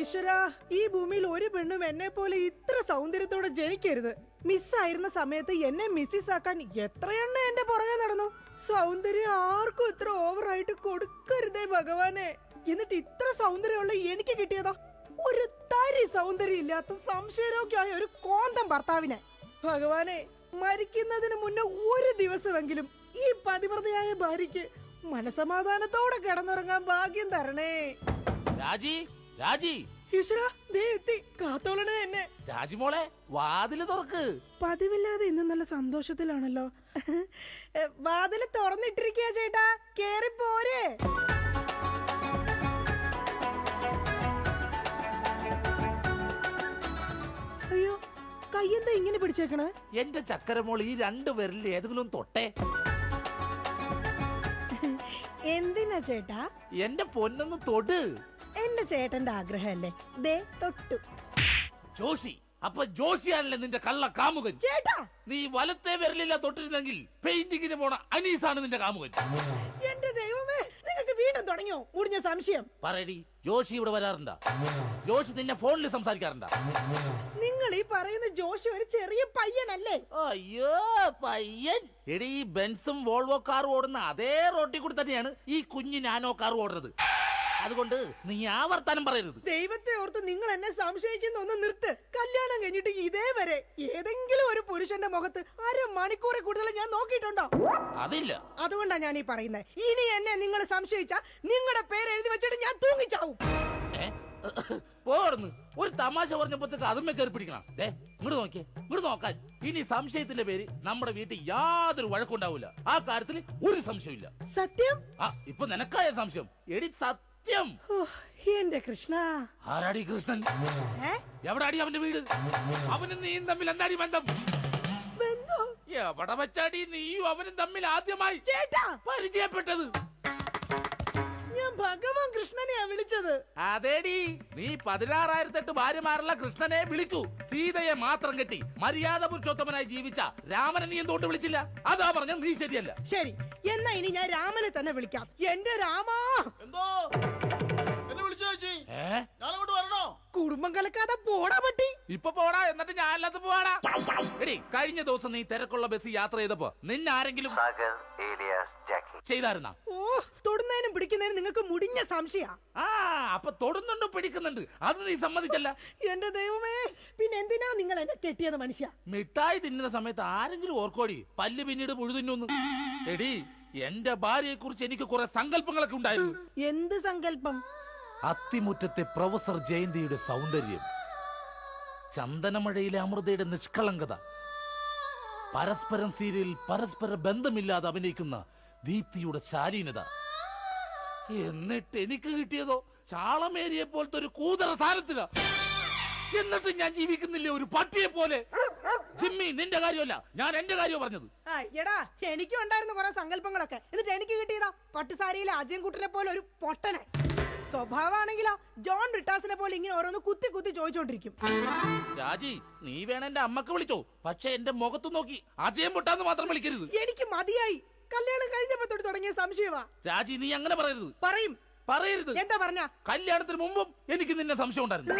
ഈശ്വരാ, ഈ ഭൂമിയിൽ ഒരു പെണ്ണും എന്നെ പോലെ ഇത്ര സൗന്ദര്യത്തോടെ ജനിക്കരുത്. മിസ്സായിരുന്ന സമയത്ത് എന്നെ മിസ്സിസ് ആക്കാൻ എത്രയെണ്ണ എന്റെ പുറകെ നടന്നു. സൗന്ദര്യം ആർക്കും ഇത്ര ഓവറായിട്ട് കൊടുക്കരുതേ ഭഗവാനെ. എന്നിട്ട് ഇത്ര സൗന്ദര്യമുള്ള എനിക്ക് കിട്ടിയതോ ഒരു തരി സൗന്ദര്യം ഇല്ലാത്ത സംശയരോഗ്യമായ ഒരു കോന്തം ഭർത്താവിനെ. ഭഗവാനെ, മരിക്കുന്നതിന് മുന്നേ ഒരു ദിവസമെങ്കിലും ഈ പതിവ്രതയായ ഭാര്യയ്ക്ക് മനസമാധാനത്തോടെ കിടന്നുറങ്ങാൻ ഭാഗ്യം തരണേ. രാജി, രാജി, ഈശ്വരാ, ദേ എത്തി. കാത്തോളണേ എന്നെ. രാജിമോളെ, വാതില് തുറക്ക്. പതിവില്ലാതെ ഇന്ന് നല്ല സന്തോഷത്തിലാണല്ലോ. വാതില് തുറന്നിട്ടിരിക്കുക ചേട്ടാ, കേറി പോരെ. അയ്യോ, കയ്യെന്താ ഇങ്ങനെ പിടിച്ചേക്കണേ? എന്റെ ചക്കരമോൾ ഈ രണ്ടു പേരിൽ ഏതെങ്കിലും തൊട്ടേ. എന്തിനാ ചേട്ടാ? എന്റെ പൊന്നൊന്ന് തൊട്. എന്റെ ചേട്ടന്റെ ആഗ്രഹമല്ലേ, ദേ തൊട്ടു. ജോഷി, അപ്പൊ ജോഷിയാണല്ലേ നിന്റെ കള്ള കാമുകൻ? ചേട്ടാ, നീ വലത്തെ വിരലില്ല തൊട്ടിരുന്നെങ്കിൽ പെയിന്റിങ്ങിന് പോണ അനീസാണ് നിന്റെ കാമുകൻ. എന്റെ ദൈവമേ, നിങ്ങൾക്ക് വീണ്ടും തുടങ്ങിയോ മുടിഞ്ഞ സംശയം? പറയടി, ജോഷി ഇവിടെ വരാറുണ്ടാ? ജോഷി നിന്നെ ഫോണിൽ സംസാരിക്കാറുണ്ടാ? നിങ്ങൾ ഈ പറയുന്ന ജോഷി ഒരു ചെറിയ പയ്യനല്ലേ? അയ്യോ, പയ്യൻ. എടി, ഈ ബെൻസും വോൾവോ കാറും ഓടുന്ന അതേ റോട്ടിൽ കൂടി തന്നെയാണ് ഈ കുഞ്ഞു നാനോ കാർ ഓടുന്നത്. അതുകൊണ്ട് നീ ആ വർത്താനം പറയരുത്. ദൈവത്തെ ഓർത്ത് നിങ്ങൾ എന്നെ സംശയിക്കുന്ന ഒന്ന് നിർത്ത്. കല്യാണം കഴിഞ്ഞിട്ട് ഇതേവരെ ഏതെങ്കിലും ഒരു പുരുഷന്റെ മുഖത്ത് അരമണിക്കൂറെ കൂടുതൽ ഞാൻ നോക്കിയിട്ടുണ്ടോ? അതില്ല. അതുകൊണ്ടാ ഞാൻ ഈ പറയുന്നത്. ഇനി എന്നെ നിങ്ങൾ സംശയിച്ച നിങ്ങളുടെ പേര് എഴുതി വെച്ചിട്ട് ഞാൻ തൂങ്ങിച്ചാവും. പോടുന്നു. ഒരു തമാശ പറഞ്ഞപ്പോഴത്തേക്ക് അതുമ്മ കയറി പിടിക്കണം. ഇങ്ങോട്ട് നോക്കിയേ, ഇങ്ങോട്ട് നോക്കാൻ. ഇനി സംശയത്തിന്റെ പേര് നമ്മുടെ വീട്ടിൽ യാതൊരു വഴക്കുണ്ടാവില്ല. ആ കാര്യത്തിൽ ഒരു സംശയമില്ല. സത്യം? ഇപ്പൊ നിനക്കായ സംശയം. എടി സത്യം. എന്റെ കൃഷ്ണ. ആരാടി കൃഷ്ണൻ? എവിടാടി അവന്റെ വീട്? അവനും നീയും തമ്മിൽ എന്താടി ബന്ധം? എവിടെ വെച്ചാടി നീയും അവനും തമ്മിൽ ആദ്യമായി പരിചയപ്പെട്ടത്? ഞാൻ ഭഗവാൻ കൃഷ്ണനെയാ വിളിച്ചത്. അതേടി, നീ 16,008 ഭാര്യമാരുള്ള കൃഷ്ണനെ വിളിക്കൂ. സീതയെ മാത്രം കെട്ടി മര്യാദ പുരുഷോത്തമനായി ജീവിച്ച രാമനെ നീ എന്തുകൊണ്ട് വിളിച്ചില്ല? അതാ പറഞ്ഞ നീ ശരിയല്ല. ശരി, എന്നാ ഇനി ഞാൻ രാമനെ തന്നെ വിളിക്കാം. എന്റെ രാമാ. എന്തോ എന്നെ വിളിച്ചു ചേച്ചി? ഞാനങ്ങോട്ട് വരണോ? കുടുംബം കലക്കാതെ പോടാ പറ്റി. ഇപ്പൊ പോടാ, എന്നിട്ട് ഞാൻ അല്ലാത്ത പോവാടാ. എടി, കഴിഞ്ഞ ദിവസം നീ തിരക്കുള്ള ബസ് യാത്ര ചെയ്തപ്പോ നിന്നെ ആരെങ്കിലും ചെയ്തായിരുന്ന? ഓ, തൊടുന്നതിനും പിടിക്കുന്നതിനും നിങ്ങൾക്ക് മുടിഞ്ഞ സംശയ. അപ്പൊ തൊടുന്നുണ്ടോ പിടിക്കുന്നുണ്ട്, അത് നീ സമ്മതിച്ചല്ല. എന്റെ ദൈവമേ, പിന്നെ എന്തിനാ നിങ്ങൾ എന്നെ കെട്ടിയത് മനുഷ്യ? മിഠായി തിന്നുന്ന സമയത്ത് ആരെങ്കിലും ഓർക്കോടി പല്ല് പിന്നീട് പുഴുതിന്നു? എടി, എന്റെ ഭാര്യയെ കുറിച്ച് എനിക്ക് കുറെ സങ്കല്പങ്ങളൊക്കെ ഉണ്ടായിരുന്നു. എന്ത് സങ്കല്പം? അത്തിമുറ്റത്തെ പ്രൊഫസർ ജയന്തിയുടെ സൗന്ദര്യം, ചന്ദനമഴയിലെ അമൃതയുടെ നിഷ്കളങ്കത, പരസ്പരം സീരിയൽ പരസ്പര ബന്ധമില്ലാതെ അഭിനയിക്കുന്ന ദീപ്തിയുടെ ശാലീനത. എന്നിട്ട് എനിക്ക് കിട്ടിയതോ ചാളമേരിയെ പോലത്തെ ഒരു കൂതറ സാധനത്തില. എന്നിട്ട് ഞാൻ ജീവിക്കുന്നില്ലേ ഒരു പട്ടിയെ പോലെ? ജിമ്മി, നിന്റെ കാര്യമല്ല, ഞാൻ എന്റെ കാര്യം പറഞ്ഞത്. എടാ, എനിക്കും ഉണ്ടായിരുന്നു കുറെ സങ്കല്പങ്ങളൊക്കെ. എന്നിട്ട് എനിക്ക് കിട്ടിയതാ പട്ടുസാരിയിലെ അജയൻകുട്ടനെ പോലെ ഒരു പൊട്ടനെ. സ്വഭാവമാണെങ്കിലോ ജോൺ ബ്രിട്ടാസിനെ പോലെ ഇങ്ങനെ ഓരോന്ന് കുത്തി കുത്തി ചോദിച്ചോണ്ടിരിക്കും. രാജി, നീ വേണം എന്റെ അമ്മക്ക് വിളിച്ചോ, പക്ഷെ എന്റെ മുഖത്ത് നോക്കി അജയം പൊട്ടാന്ന് മാത്രം വിളിക്കരുത്. എനിക്ക് മതിയായി. കല്യാണം കഴിഞ്ഞപ്പോ തൊട്ട് തുടങ്ങിയ സംശയമാ. രാജി, നീ അങ്ങനെ പറയരുത്. പറയരുത്. എന്താ പറഞ്ഞ? കല്യാണത്തിന് മുമ്പും എനിക്ക് നിന്നെ സംശയം ഉണ്ടായിരുന്നു.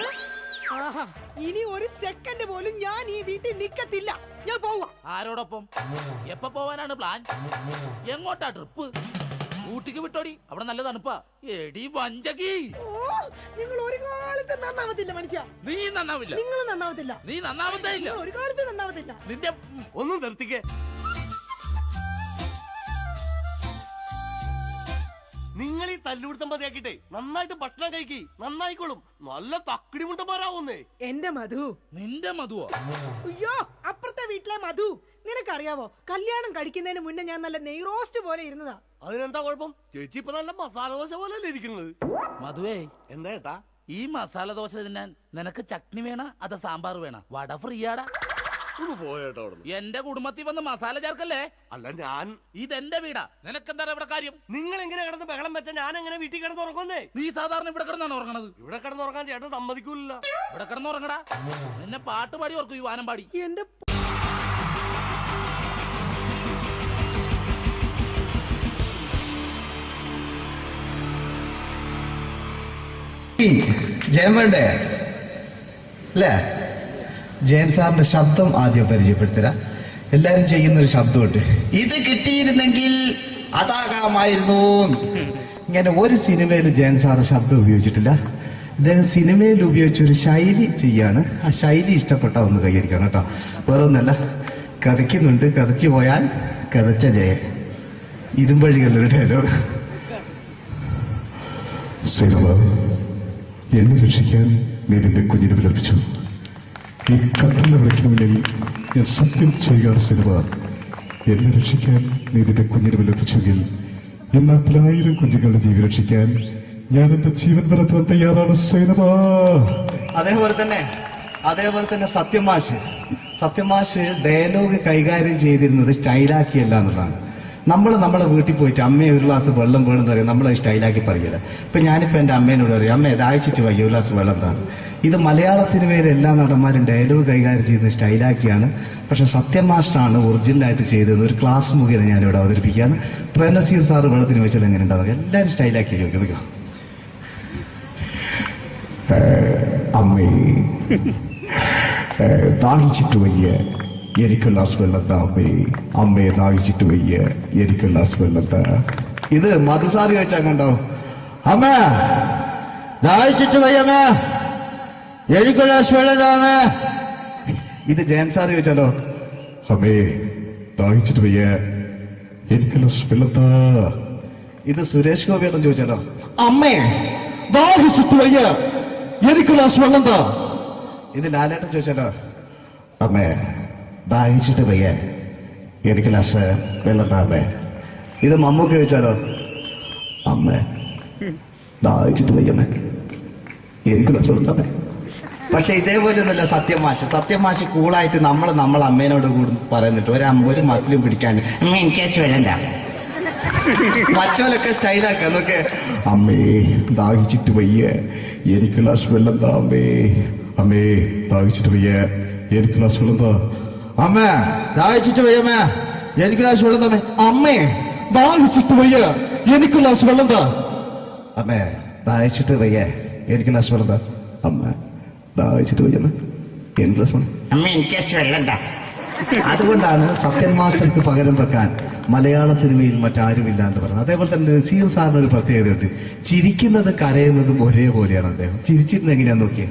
ഇനി ഒരു സെക്കൻഡ് പോലും ഞാൻ ഈ വീട്ടിൽ നിക്കത്തില്ല. ഞാൻ പോവാ. ആരോടൊപ്പം? എപ്പോ പോവാനാണ് പ്ലാൻ? എങ്ങോട്ടാ ട്രിപ്പ്? ഊട്ടിക്ക് വിട്ടോടി, അവിടെ നല്ല തണുപ്പാ. എടി വഞ്ചകി, നിങ്ങൾ ഒരു കാലത്ത് നന്നാവത്തില്ല മനുഷ്യ. നീ നന്നാവില്ല. നിങ്ങൾ നന്നാവത്തില്ല. നീ നന്നാവത്തേ ഇല്ല. ഒരു കാലത്ത് നന്നാവത്തില്ല. നിന്റെ ഒന്നും നിർത്തിക്കേ. നിങ്ങൾ ഈ തല്ലുപിടുത്തം മതിയാക്കിട്ടെ നന്നായിട്ട് ഭക്ഷണം കഴിക്കി, നന്നായിക്കോളും. നല്ല തക്കിടി മുണ്ടന്മാരാവുന്നേ. എന്റെ മധു. നിന്റെ മധുവോ? അയ്യോ, അപ്പുറത്തെ വീട്ടിലെ മധു. നിനക്കറിയാവോ, കല്യാണം കഴിക്കുന്നതിന് മുന്നേ ഞാൻ നല്ല നെയ് റോസ്റ്റ് പോലെ ഇരുന്നതാ. അതിനെന്താ കുഴപ്പം? ചേച്ചി ഇപ്പൊ നല്ല മസാല ദോശ പോലല്ലേ ഇരിക്കുന്നത്. മധുവേ, എന്താ ഏട്ടാ? ഈ മസാല ദോശ തിന്നാൻ നിനക്ക് ചട്നി വേണ അതോ സാമ്പാർ വേണ? വട ഫ്രീയാടാ. പോയേട്ടാ, എന്റെ കുടുംബത്തിൽ വന്ന് മസാല ചേർക്കല്ലേ. അല്ല, ഞാൻ ഇതെന്റെ വീടാ, നിനക്കെന്താണ് ഇവിടെ കാര്യം? നിങ്ങൾ എങ്ങനെ കിടന്ന് ബഹളം വെച്ച ഞാൻ എങ്ങനെ വീട്ടിൽ കിടന്ന് ഉറങ്ങുന്നേ? നീ സാധാരണ ഇവിടെ കിടന്നാണ് ഉറങ്ങണത്. ഇവിടെ കിടന്ന് ഉറങ്ങാൻ ചേട്ടൻ സമ്മതിക്കൂല. ഇവിടെ കിടന്ന് ഉറങ്ങടാ. നിന്നെ പാട്ട് പാടി ഓർക്കും, ഈ വാനം പാടി. എന്റെ ജയൻ വേണ്ടേ അല്ലേ? ജയൻ സാറിന്റെ ശബ്ദം ആദ്യം പരിചയപ്പെടുത്തരാ. എല്ലാരും ചെയ്യുന്നൊരു ശബ്ദമുണ്ട്, ഇത് കിട്ടിയിരുന്നെങ്കിൽ അതാകാമായിരുന്നു. ഇങ്ങനെ ഒരു സിനിമയിൽ ജയൻ സാറ് ശബ്ദം ഉപയോഗിച്ചിട്ടില്ല. ഇദ്ദേഹം സിനിമയിൽ ഉപയോഗിച്ചൊരു ശൈലി ചെയ്യാണ്. ആ ശൈലി ഇഷ്ടപ്പെട്ട ഒന്ന് കൈകരിക്കണം കേട്ടോ. വേറെ ഒന്നല്ല, കഥയ്ക്കുന്നുണ്ട്, കഥച്ചു പോയാൽ കഥച്ച ജയൻ. ഇരുമ്പഴികളുടെ ഡയലോഗ്. സൈനബ, എന്നെ രക്ഷിക്കാൻ നീ നിന്റെ കുഞ്ഞിനെ വിലപിച്ചു. ഈ കത്തലിനെ വിളിക്കണമെങ്കിൽ ഞാൻ സത്യം ചെയ്യുകയാണ് സൈനബ. എന്നെ രക്ഷിക്കാൻ നീ നിന്റെ കുഞ്ഞിനെ വിലപിച്ചെങ്കിൽ ഈ 40,000 കുഞ്ഞുങ്ങളുടെ ജീവൻ രക്ഷിക്കാൻ ഞാൻ എന്റെ ജീവൻ നടത്താൻ തയ്യാറാണ് സൈനബ. അതേപോലെ തന്നെ സത്യമാഷ് ഡയലോഗ് കൈകാര്യം ചെയ്തിരുന്നത് സ്റ്റൈലാക്കിയല്ല എന്നുള്ളതാണ്. നമ്മളെ വീട്ടിൽ പോയിട്ട് അമ്മയെ ഒരു ഗ്ലാസ് വെള്ളം വേണമെന്ന് പറയാം, നമ്മളത് സ്റ്റൈലാക്കി പറയില്ല. ഇപ്പൊ ഞാനിപ്പോ എന്റെ അമ്മേനോട് പറയും, അമ്മ ദാഹിച്ചിട്ട് വയ്യ ഒരു ഗ്ലാസ് വെള്ളം എന്താണ്. ഇത് മലയാള സിനിമയിലെ എല്ലാ നടന്മാരും ഡയലോഗ് കൈകാര്യം ചെയ്യുന്നത് സ്റ്റൈലാക്കിയാണ്. പക്ഷെ സത്യമാഷ്ടാണ് ഒറിജിനലായിട്ട് ചെയ്തത്. ഒരു ക്ലാസ് മുഖേന ഞാനിവിടെ അവതരിപ്പിക്കുകയാണ്. പ്രേംനസീർ സാറ് വെള്ളത്തിന് വെച്ചാൽ എങ്ങനെ ഉണ്ടാവുക? എല്ലാവരും സ്റ്റൈലാക്കി ചോദിക്കുക. അമ്മേ, ദാഹിച്ചിട്ട് വയ്യ, എനിക്ക് ഗ്ലാസ് വെള്ളം താ അമ്മേ. അമ്മയെ ദാഹിച്ചിട്ട് വയ്യ, എനിക്ക് ഗ്ലാസ് വെള്ളം താ. ഇത് മധുസാറി വെച്ചാൽ കണ്ടോ, അമ്മ ദാഹിച്ചിട്ട് വയ്യമ്മ, എനിക്ക് ഗ്ലാസ് വെള്ളം താ അമ്മ. ഇത് ജയൻ സാറി വെച്ചാലോ, അമ്മേ ദാഹിച്ചിട്ട് വയ്യ, എനിക്ക് ഗ്ലാസ് വെള്ളം താ. ഇത് സുരേഷ് ഗോപിയോടും ചോദിച്ചാലോ, അമ്മേ ദാഹിച്ചിട്ട് വയ്യ, എനിക്ക് ഗ്ലാസ് വെള്ളം താ. ഇത് ലാലേട്ടൻ ചോദിച്ചാലോ, അമ്മേ ദാഹിച്ചിട്ട് വയ്യ, എനിക്ക് ഗ്ലാസ് വെള്ളം താ അമ്മേ. ഇത് മമ്മൂക്ക് ചോദിച്ചാലോ, അമ്മേ ദാഹിച്ചിട്ട് വയ്യമ്മേ, എനിക്ക് ഗ്ലാസ് വെള്ളം താ അമ്മേ. പക്ഷെ ഇതേപോലെ ഒന്നുമല്ല സത്യമാഷ് കൂളായിട്ട് നമ്മളെ അമ്മേനോട് കൂടി പറയുന്നിട്ട് ഒരു മസിലും പിടിക്കാൻ അമ്മ എനിക്ക് വേണ്ട. മറ്റോലൊക്കെ സ്റ്റൈലാക്കാം നോക്കെ. അമ്മേ ദാഹിച്ചിട്ട് വയ്യ, എനിക്ക് ഗ്ലാസ് വെള്ളം താ അമ്മേ. അമ്മേ ദാഹിച്ചിട്ട് വയ്യ, എനിക്ക് ഗ്ലാസ് വെള്ളം താ. അമ്മ ദാഹിച്ചിട്ട് വയ്യമ്മ, എനിക്ക് ഗ്ലാസ് വെള്ളം തമ്മേ. അമ്മേ ദാഹിച്ചിട്ട് വയ്യ, എനിക്ക് ഗ്ലാസ് വെള്ളം താ. അമ്മേ ദാഹിച്ചിട്ട് വയ്യ, എനിക്ക് ഗ്ലാസ് വെള്ളം താ. അമ്മ ദാഹിച്ചിട്ട് വയ്യമ്മേ, എനിക്ക് ഗ്ലാസ് വെള്ളം. അമ്മ എനിക്ക് വെള്ളം താ. അതുകൊണ്ടാണ് സത്യൻ മാസ്റ്റർക്ക് പകരം വെക്കാൻ മലയാള സിനിമയിൽ മറ്റാരുമില്ല എന്ന് പറയുന്നത്. അതേപോലെ തന്നെ നസീർ സാറിന് ഒരു പ്രത്യേകതയുണ്ട്, ചിരിക്കുന്നത് കരയുന്നതും ഒരേപോലെയാണ് അദ്ദേഹം. ചിരിച്ചിരുന്നത് എങ്ങനെയാന്ന് നോക്കിയേ.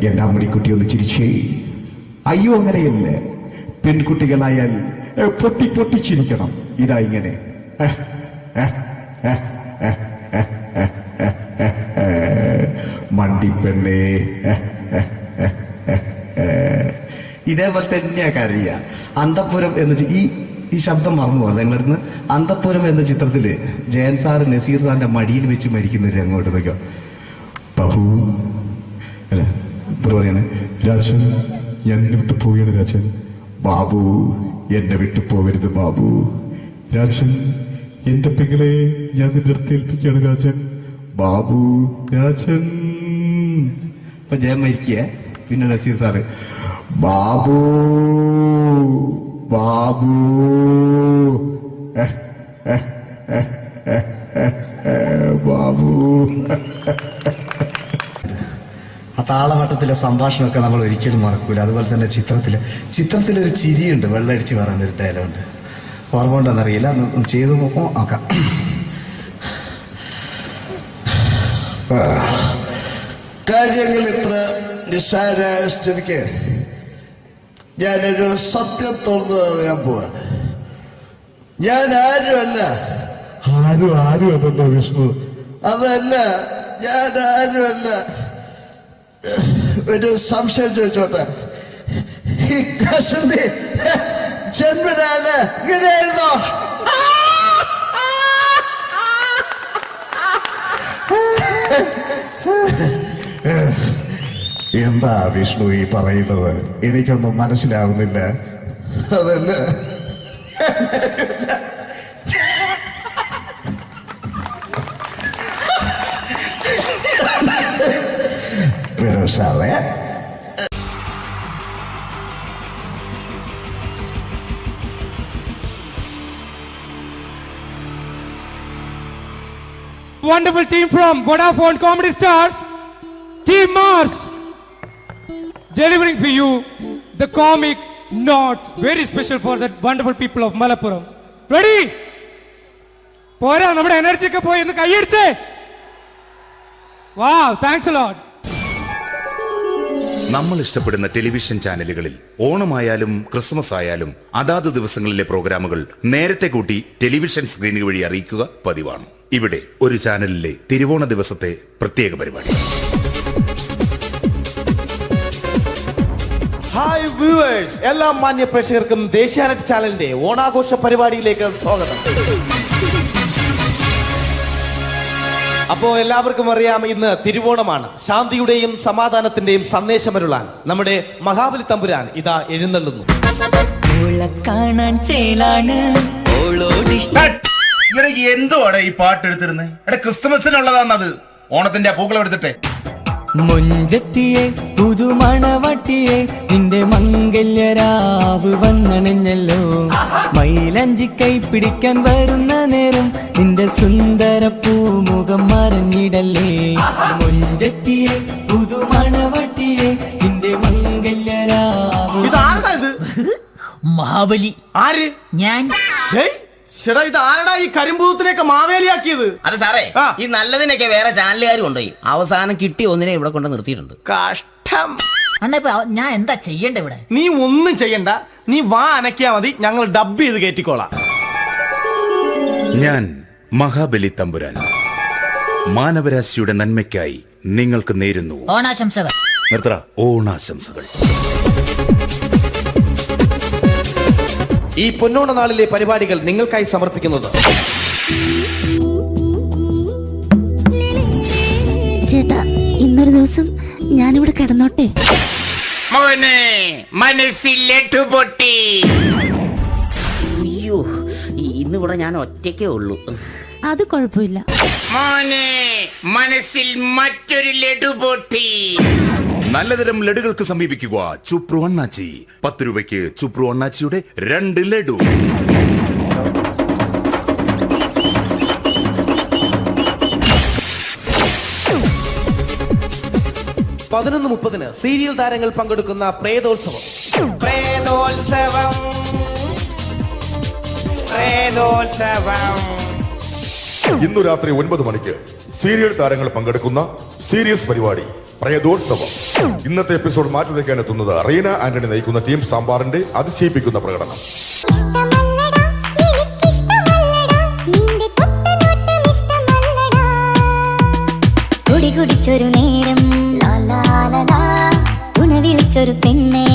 എന്റെ അമ്മണിക്കുട്ടി ഒന്ന് ചിരിച്ചേ. അയ്യോ അങ്ങനെയല്ല, പെൺകുട്ടികളായാൽ പൊട്ടി പൊട്ടി ചിരിക്കണം. ഇതാ ഇങ്ങനെ മണ്ടിപ്പെണ്ണേ. ഇതേപോലെ തന്നെയാ കരയ. അന്തപ്പുരം എന്ന ഈ ശബ്ദം മറന്നു പോകാം നിങ്ങളിടുന്ന്. അന്തപ്പുരം എന്ന ചിത്രത്തില് ജയൻ സാറ് നസീർ സാറിന്റെ മടിയിൽ വെച്ച് മരിക്കുന്നവര് അങ്ങോട്ട് നോക്കാം. ബാബു അല്ല പറയാണ്, രാജൻ ഞാൻ എന്നെ വിട്ടു പോവുകയാണ് രാജൻ. ബാബു എന്നെ വിട്ടു പോകരുത് ബാബു. രാജൻ എന്റെ പെങ്ങളെ ഞാൻ നിന്റെ അടുത്ത് ഏൽപ്പിക്കുകയാണ് രാജൻ. ബാബു രാജൻ. ഇപ്പൊ ജയൻ മരിക്കുക, പിന്നെ നസീർ സാറ് ബാബു ബാബു ബാബു. ആ താളവട്ടത്തിലെ സംഭാഷണമൊക്കെ നമ്മൾ ഒരിക്കലും മറക്കൂല. അതുപോലെ തന്നെ ചിത്രത്തിലൊരു ചിരിയുണ്ട്, വെള്ളടിച്ച് പറയുന്നൊരു ഡയലോഗുണ്ട്. ഓർമ്മ ഉണ്ടെന്നറിയില്ല, ഒന്ന് ചെയ്തു നോക്കാം. കാര്യങ്ങൾ ഇത്ര നിസ്സാരമായ സ്ഥിതിക്ക് ഞാനൊരു സത്യം തുറന്നു പറയാൻ പോവാ. ഞാൻ ആരുമല്ല. ആരും അതെന്താ വിഷ്ണു? അതല്ല, ഞാൻ ആരുമല്ല. ഒരു സംശയം ചോദിച്ചോട്ടെ, ഈ കസന്തി ജന്മനാണ് ഇങ്ങനെയായിരുന്നോ? എന്താ വിഷ്ണു ഈ പറയുന്നത്? എനിക്കൊന്നും മനസ്സിലാവുന്നില്ല. അതല്ല, സാറേ wonderful team from Vodafone Comedy Stars, Team Mars, delivering for you the comic notes, very special for the wonderful people of Malappuram. Ready? പോരാ, നമ്മുടെ എനർജി ഒക്കെ പോയി ഒന്ന് കൈയടിച്ചേ. Wow, thanks a lot. നമ്മൾ ഇഷ്ടപ്പെടുന്ന ടെലിവിഷൻ ചാനലുകളിൽ ഓണമായാലും ക്രിസ്മസ് ആയാലും അതാത് ദിവസങ്ങളിലെ പ്രോഗ്രാമുകൾ നേരത്തെ കൂട്ടി ടെലിവിഷൻ സ്ക്രീനുകൾ വഴി അറിയിക്കുക പതിവാണ്. ഇവിടെ ഒരു ചാനലിലെ തിരുവോണ ദിവസത്തെ പ്രത്യേക പരിപാടി. ഹായ് വ്യൂവേഴ്സ്, എല്ലാ മാന്യ പ്രേക്ഷകർക്കും ദേശീയാനെറ്റ് ചാനലിന്റെ ഓണാഘോഷ പരിപാടിയിലേക്ക് സ്വാഗതം. അപ്പോ എല്ലാവർക്കും അറിയാം, ഇന്ന് തിരുവോണമാണ്. ശാന്തിയുടെയും സമാധാനത്തിന്റെയും സന്ദേശമരുളാൻ നമ്മുടെ മഹാബലി തമ്പുരാൻ ഇതാ എഴുന്നള്ളുന്നു. എന്തുവാടെ ഈ പാട്ട് എടുത്തിരുന്നേ? ക്രിസ്മസിനുള്ളതാണത്. ഓണത്തിന്റെ പൂക്കളം എടുത്തിട്ടെ. മുഞ്ചത്തിയെ പുതുമണവട്ടിയെ നിന്റെ മംഗല്യരാവ് വന്നണഞ്ഞല്ലോ. മൈലഞ്ചി കൈ പിടിക്കാൻ വരുന്ന നേരം നിന്റെ സുന്ദര പൂമുഖം മറഞ്ഞിടല്ലേ. മുഞ്ചത്തിയെ പുതുമണവട്ടിയെ നിന്റെ മംഗല്യരാവ്. മഹാബലി. ആര്? ഞാൻ. ചേട്ടാ, ഇത് ആരടാ ഈ കരിമ്പൂത്തിനെയൊക്കെ മാവേലിയാക്കിയത്? അത് സാറേ, ഈ നല്ലതിനൊക്കെ വേറെ ചാനലുകാർ കൊണ്ടുപോയി അവസാനം കിട്ടി ഒന്നിനെ ഇവിടെ കൊണ്ട് നിർത്തിയിട്ടുണ്ട്. കഷ്ടം. അണ്ണാ, ഇപ്പൊ ഞാൻ എന്താ ചെയ്യണ്ട ഇവിടെ? നീ ഒന്നും ചെയ്യണ്ട, നീ വാ അനക്കിയാ മതി, ഞങ്ങൾ ഡബ് ചെയ്ത് കയറ്റിക്കോളാം. ഞാൻ മഹാബലി തമ്പുരാൻ മാനവരാശിയുടെ നന്മയ്ക്കായി നിങ്ങൾക്ക് നേരുന്നു ഓണാശംസകൾ. നിർത്തറ. ഓണാശംസകൾ. ഈ പൊന്നോണ നാളിലെ പരിപാടികൾ നിങ്ങൾക്കായി സമർപ്പിക്കുന്നത് ചേട്ടാ, ഇന്നൊരു ദിവസം ഞാനിവിടെ കിടന്നോട്ടെ. മോനെ മനസ്സിലെട്ടു പൊട്ടി. അയ്യോ, ഇന്നിവിടെ ഞാൻ ഒറ്റയ്ക്കേ ഉള്ളൂ. അത് കുഴപ്പമില്ല. മോനെ മനസ്സിൽ മറ്റൊരു ലഡു പൊട്ടി. നല്ലതരം ലഡുകൾക്ക് സമീപിക്കുക ചുപ്രു അണ്ണാച്ചി. 10 രൂപയ്ക്ക് ചുപ്രു അണ്ണാച്ചിയുടെ 2 ലഡു. പതിനൊന്ന് 30 സീരിയൽ താരങ്ങൾ പങ്കെടുക്കുന്ന പ്രേതോത്സവം. ഇന്നു രാത്രി 9 മണിക്ക് സീരിയൽ താരങ്ങൾ പങ്കെടുക്കുന്ന സീരിയസ് പരിപാടി പ്രേതോത്സവം. ഇന്നത്തെ എപ്പിസോഡ് മാറ്റി വയ്ക്കാൻ എത്തുന്നത് റീന ആന്റണി നയിക്കുന്ന ടീം സാമ്പാറിന്റെ അതിശയിപ്പിക്കുന്ന പ്രകടനം. കുടിച്ചൊരു നേരം വിളിച്ചൊരു പെണ്ണെ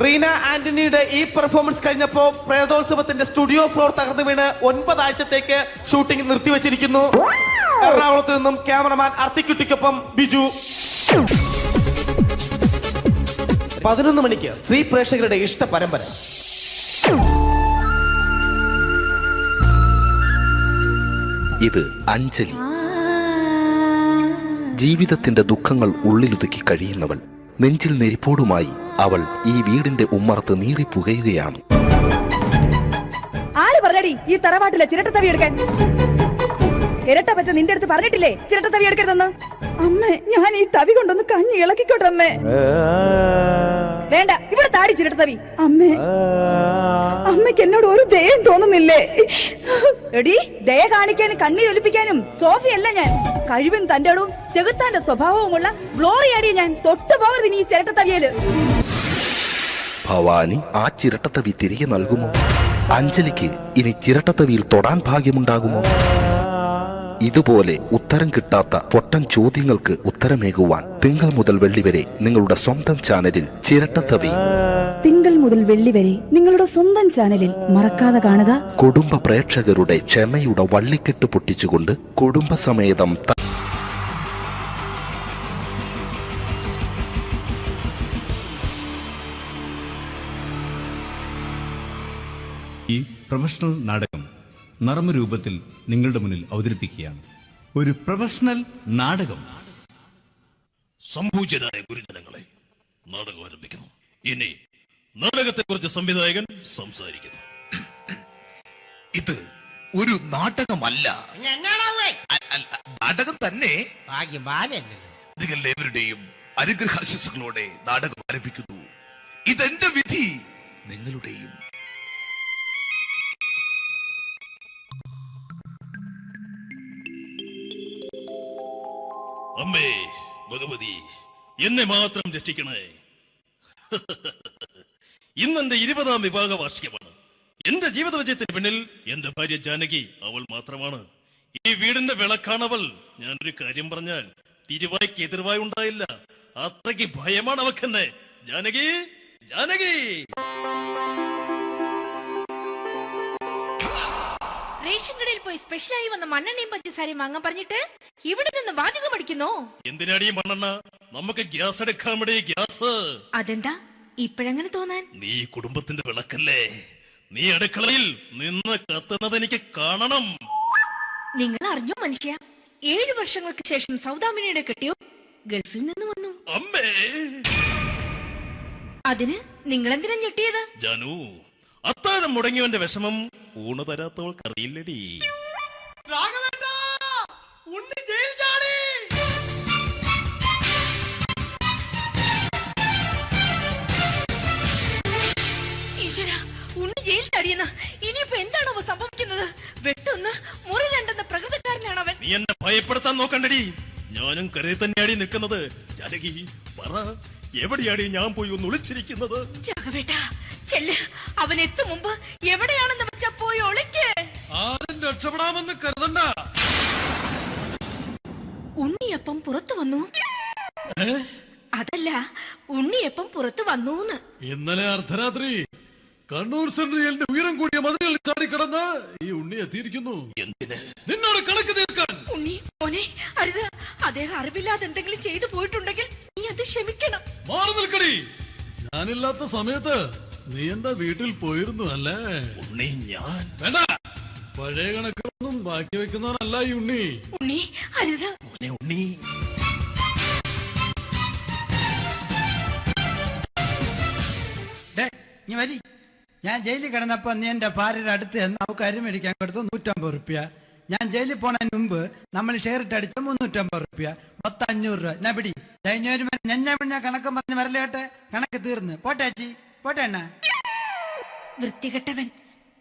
റീന ആന്റണിയുടെ ഈ പെർഫോമൻസ് കഴിഞ്ഞപ്പോ പ്രേതോത്സവത്തിന്റെ സ്റ്റുഡിയോ ഫ്ലോർ തകർന്നു വീണ് 9 ആഴ്ചത്തേക്ക് ഷൂട്ടിംഗ് നിർത്തിവെച്ചിരിക്കുന്നു. എറണാകുളത്ത് നിന്നും ക്യാമറമാൻ അർത്തിക്കുട്ടിക്കൊപ്പം ബിജു. 11 മണിക്ക് സ്ത്രീ പ്രേക്ഷകരുടെ ഇഷ്ട പരമ്പര. ഇത് അഞ്ജലി. ജീവിതത്തിന്റെ ദുഃഖങ്ങൾ ഉള്ളിലൊതുക്കി കഴിയുന്നവൾ. നെഞ്ചിൽ നെരിപ്പോടുമായി അവൾ ഈ വീടിന്റെ ഉമ്മറത്ത് നീറിപ്പുകയുകയാണ്. ആര് പറഞ്ഞടി ഈ തറവാട്ടിലെ ചിരട്ടത്തവി എടുക്കാൻ? ഇരട്ട പറ്റ നിന്റെ അടുത്ത് പറഞ്ഞിട്ടില്ലേ ചിരട്ടത്തവി എടുക്കരുതെന്ന്? അമ്മേ, ഞാൻ ഈ തവി കൊണ്ടൊന്ന് കഞ്ഞി ഇളക്കിക്കോട്ടെ അമ്മേ. വേണ്ട, ഇവിടെ താടി ചിരട്ടത്തവി. അമ്മേ, അമ്മയ്ക്ക് എന്നോട് ഒരു ദയം തോന്നുന്നില്ലേ? എടി, ദയ കാണിക്കാനും കണ്ണീരൊലിപ്പിക്കാനും സോഫിയല്ല ഞാൻ. കഴിവും തന്റെ ഇടവും ചെകുത്താന്റെ സ്വഭാവവുമുള്ള ഗ്ലോറിയാടിയ ഞാൻ. തൊട്ടു പോകരുത് ഈ ചിരട്ടത്തവിയല്. ഭവാനി ആ ചിരട്ടത്തവി തിരികെ നൽകുമോ? അഞ്ജലിക്ക് ഇനി ചിരട്ടത്തവിയിൽ തൊടാൻ ഭാഗ്യമുണ്ടാകുമോ? ഇതുപോലെ ഉത്തരം കിട്ടാത്ത പൊട്ടൻ ചോദ്യങ്ങൾക്ക് ഉത്തരമേകുവാൻ തിങ്കൾ മുതൽ വെള്ളി വരെ നിങ്ങളുടെ സ്വന്തം ചാനലിൽ ചിരട്ടത്തവി. തിങ്കൾ മുതൽ വെള്ളി വരെ നിങ്ങളുടെ സ്വന്തം ചാനലിൽ മറക്കാതെ കാണുക. കുടുംബ പ്രേക്ഷകരുടെ ക്ഷമയുടെ വള്ളിക്കെട്ട് പൊട്ടിച്ചുകൊണ്ട് കുടുംബസമേതം പ്രൊഫഷണൽ നാടകം നർമ്മരൂപത്തിൽ നിങ്ങളുടെ മുന്നിൽ അവതരിപ്പിക്കുകയാണ്. ഒരു പ്രൊഫഷണൽ നാടകം. സംപൂജ്യരായ ഗുരുജനങ്ങളെ, നാടകം ആരംഭിക്കുന്നു. ഇനി നാടകത്തെ കുറിച്ച് സംവിധായകൻ സംസാരിക്കുന്നു. ഇത് ഒരു നാടകമല്ല, നാടകം തന്നെ. നിങ്ങളെവരുടെയും അനുഗ്രഹാശിസുകളോടെ നാടകം ആരംഭിക്കുന്നു. ഇതെന്റെ വിധി, നിങ്ങളുടെയും. അമ്മേ ഭഗവതി, എന്നെ മാത്രം രക്ഷിക്കണേ. ഇന്നെന്റെ 20ാം വിവാഹ വാർഷികമാണ്. എന്റെ ജീവിത വിജയത്തിന് പിന്നിൽ എന്റെ ഭാര്യ ജാനകി അവൾ മാത്രമാണ്. ഈ വീടിന്റെ വിളക്കാണവൾ. ഞാനൊരു കാര്യം പറഞ്ഞാൽ തിരുവായ്ക്ക് എതിർവായി ഉണ്ടായില്ല. അത്രയ്ക്ക് ഭയമാണ് അവക്കെന്നെ. ജാനകി, ജാനകി. റേഷൻ കടയിൽ പോയി സ്പെഷ്യലായി വന്ന മണ്ണെണ്ണയും പഞ്ചസാരയും വാങ്ങാൻ പറഞ്ഞിട്ട് ഇവിടെ നിന്ന് വാചകം അടിക്കുന്നോ? എന്തിനാടി മണ്ണെണ്ണ? നമുക്ക് ഗ്യാസ് എടുക്കാൻ വേണ്ടി ഗ്യാസ്. അതെന്താ ഇപ്പോഴങ്ങനെ തോന്നാൻ? നീ കുടുംബത്തിന്റെ വിളക്കല്ലേ. നീ അടുക്കളയിൽ നിന്ന് കത്തുന്നത് എനിക്ക് കാണണം. നിങ്ങൾ അറിഞ്ഞോ മനുഷ്യ, 7 വർഷങ്ങൾക്ക് ശേഷം സൗദാമിനിയുടെ കെട്ടിയോ ഗൾഫിൽ നിന്ന് വന്നു. അമ്മേ, അതിന് നിങ്ങൾ എന്തിനാ ഞെട്ടിയത്? ജാനു, അത്താഴം മുടങ്ങിയവന്റെ വിഷമം ഊണ് തരാത്തവൾക്കറിയില്ലടി. ഉണ്ണി ജയിൽ ചാടി. ഈശ്വര, ഉണ്ണി ജയിൽ ചാടിയെന്ന്. ഇനിയിപ്പോ എന്താണോ സംഭവിക്കുന്നത്? വെട്ടൊന്ന് മുറി രണ്ടെന്ന പ്രകൃതക്കാരനാണ് അവൻ. നീ എന്നെ ഭയപ്പെടുത്താൻ നോക്കണ്ടടി. ഞാനും കരയിൽ തന്നെയാടി നിൽക്കുന്നത്. ജാനകി, പറ, എവിടെയാടി ഞാൻ പോയി ഒന്ന് ഒളിച്ചിരിക്കുന്നത്? രാഘവേട്ട, ചെല്ല്. അവൻ എത്തും മുമ്പ് എവിടെയാണെന്ന് വെച്ചാ പോയി ഒളിക്ക്. ആരും രക്ഷപ്പെടാമെന്ന് കരുതണ്ട. ഉണ്ണിയപ്പം പുറത്തു വന്നു. അതല്ല, ഉണ്ണിയപ്പം പുറത്തു വന്നൂന്ന്. ഇന്നലെ അർദ്ധരാത്രി കണ്ണൂർ സെൻട്രലിന്റെ ഉയരം കൂടിയ മതിലുകളിൽ ചാടിക്കിടന്ന് ഈ ഉണ്ണി എത്തിയിരിക്കുന്നു. എന്തിന്? നിന്നോട് കണക്ക് തീർക്കാൻ. ഉണ്ണി മോനെ, അരുത്. അദ്ദേഹം അറിവില്ലാതെ എന്തെങ്കിലും ചെയ്തു പോയിട്ടുണ്ടെങ്കിൽ നീ അത് ക്ഷമിക്കണം. മാറി നിൽക്കടി. ഞാനില്ലാത്ത സമയത്ത് നീ എന്റെ വീട്ടിൽ പോയിരുന്നു അല്ലേ? ഉണ്ണി, ഞാൻ വേണ്ട. പഴയ കണക്കൊന്നും ബാക്കി വെക്കുന്നവനല്ല ഈ ഉണ്ണി. ഉണ്ണി, അരുത്. ഉണ്ണി, ഞാൻ ജയിലിൽ കിടന്നപ്പോ നീ എന്റെ ഭാര്യയുടെ അടുത്ത് നമുക്ക് അരി മേടിക്കാൻ കൊടുത്തു 150 റുപ്യ. ഞാൻ ജയിലിൽ പോണതിന് മുമ്പ് നമ്മൾ ഷെയർ ഇട്ട് അടിച്ച 350 റുപ്യ, മൊത്തം 500 രൂപ. ഞാൻ പിടി ഞാൻ കണക്കും പറഞ്ഞ് വരലേട്ടെ. കണക്ക് തീർന്ന് പോട്ടേച്ചി, പോട്ടെ അണ്ണ. വൃത്തികെട്ടവൻ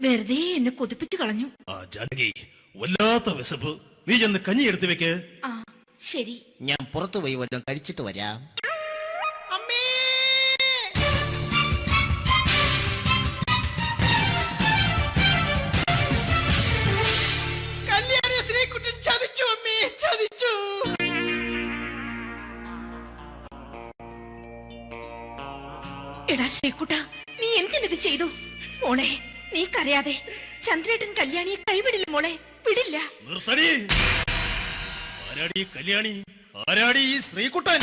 വെറുതെ എന്നെ കൊതിപ്പിച്ചു കളഞ്ഞു. ജാനകി, വല്ലാത്ത വിശപ്പ്. നീ ചെന്ന് കഞ്ഞി എടുത്തു വെക്ക്. ആ ശരി. ഞാൻ പുറത്തു പോയി വല്ലതും കഴിച്ചിട്ട് വരാം. എടാ ശ്രീകുട്ട, നീ എന്തിനിത് ചെയ്തു? മോളെ, നീ കരയാതെ. ചന്ദ്രേട്ടൻ കല്യാണിയെ കൈവിടില്ല മോളെ, വിടില്ല. നിർത്തടി. ആരാടി കല്യാണി? ആരാടി ഈ ശ്രീകുട്ടൻ?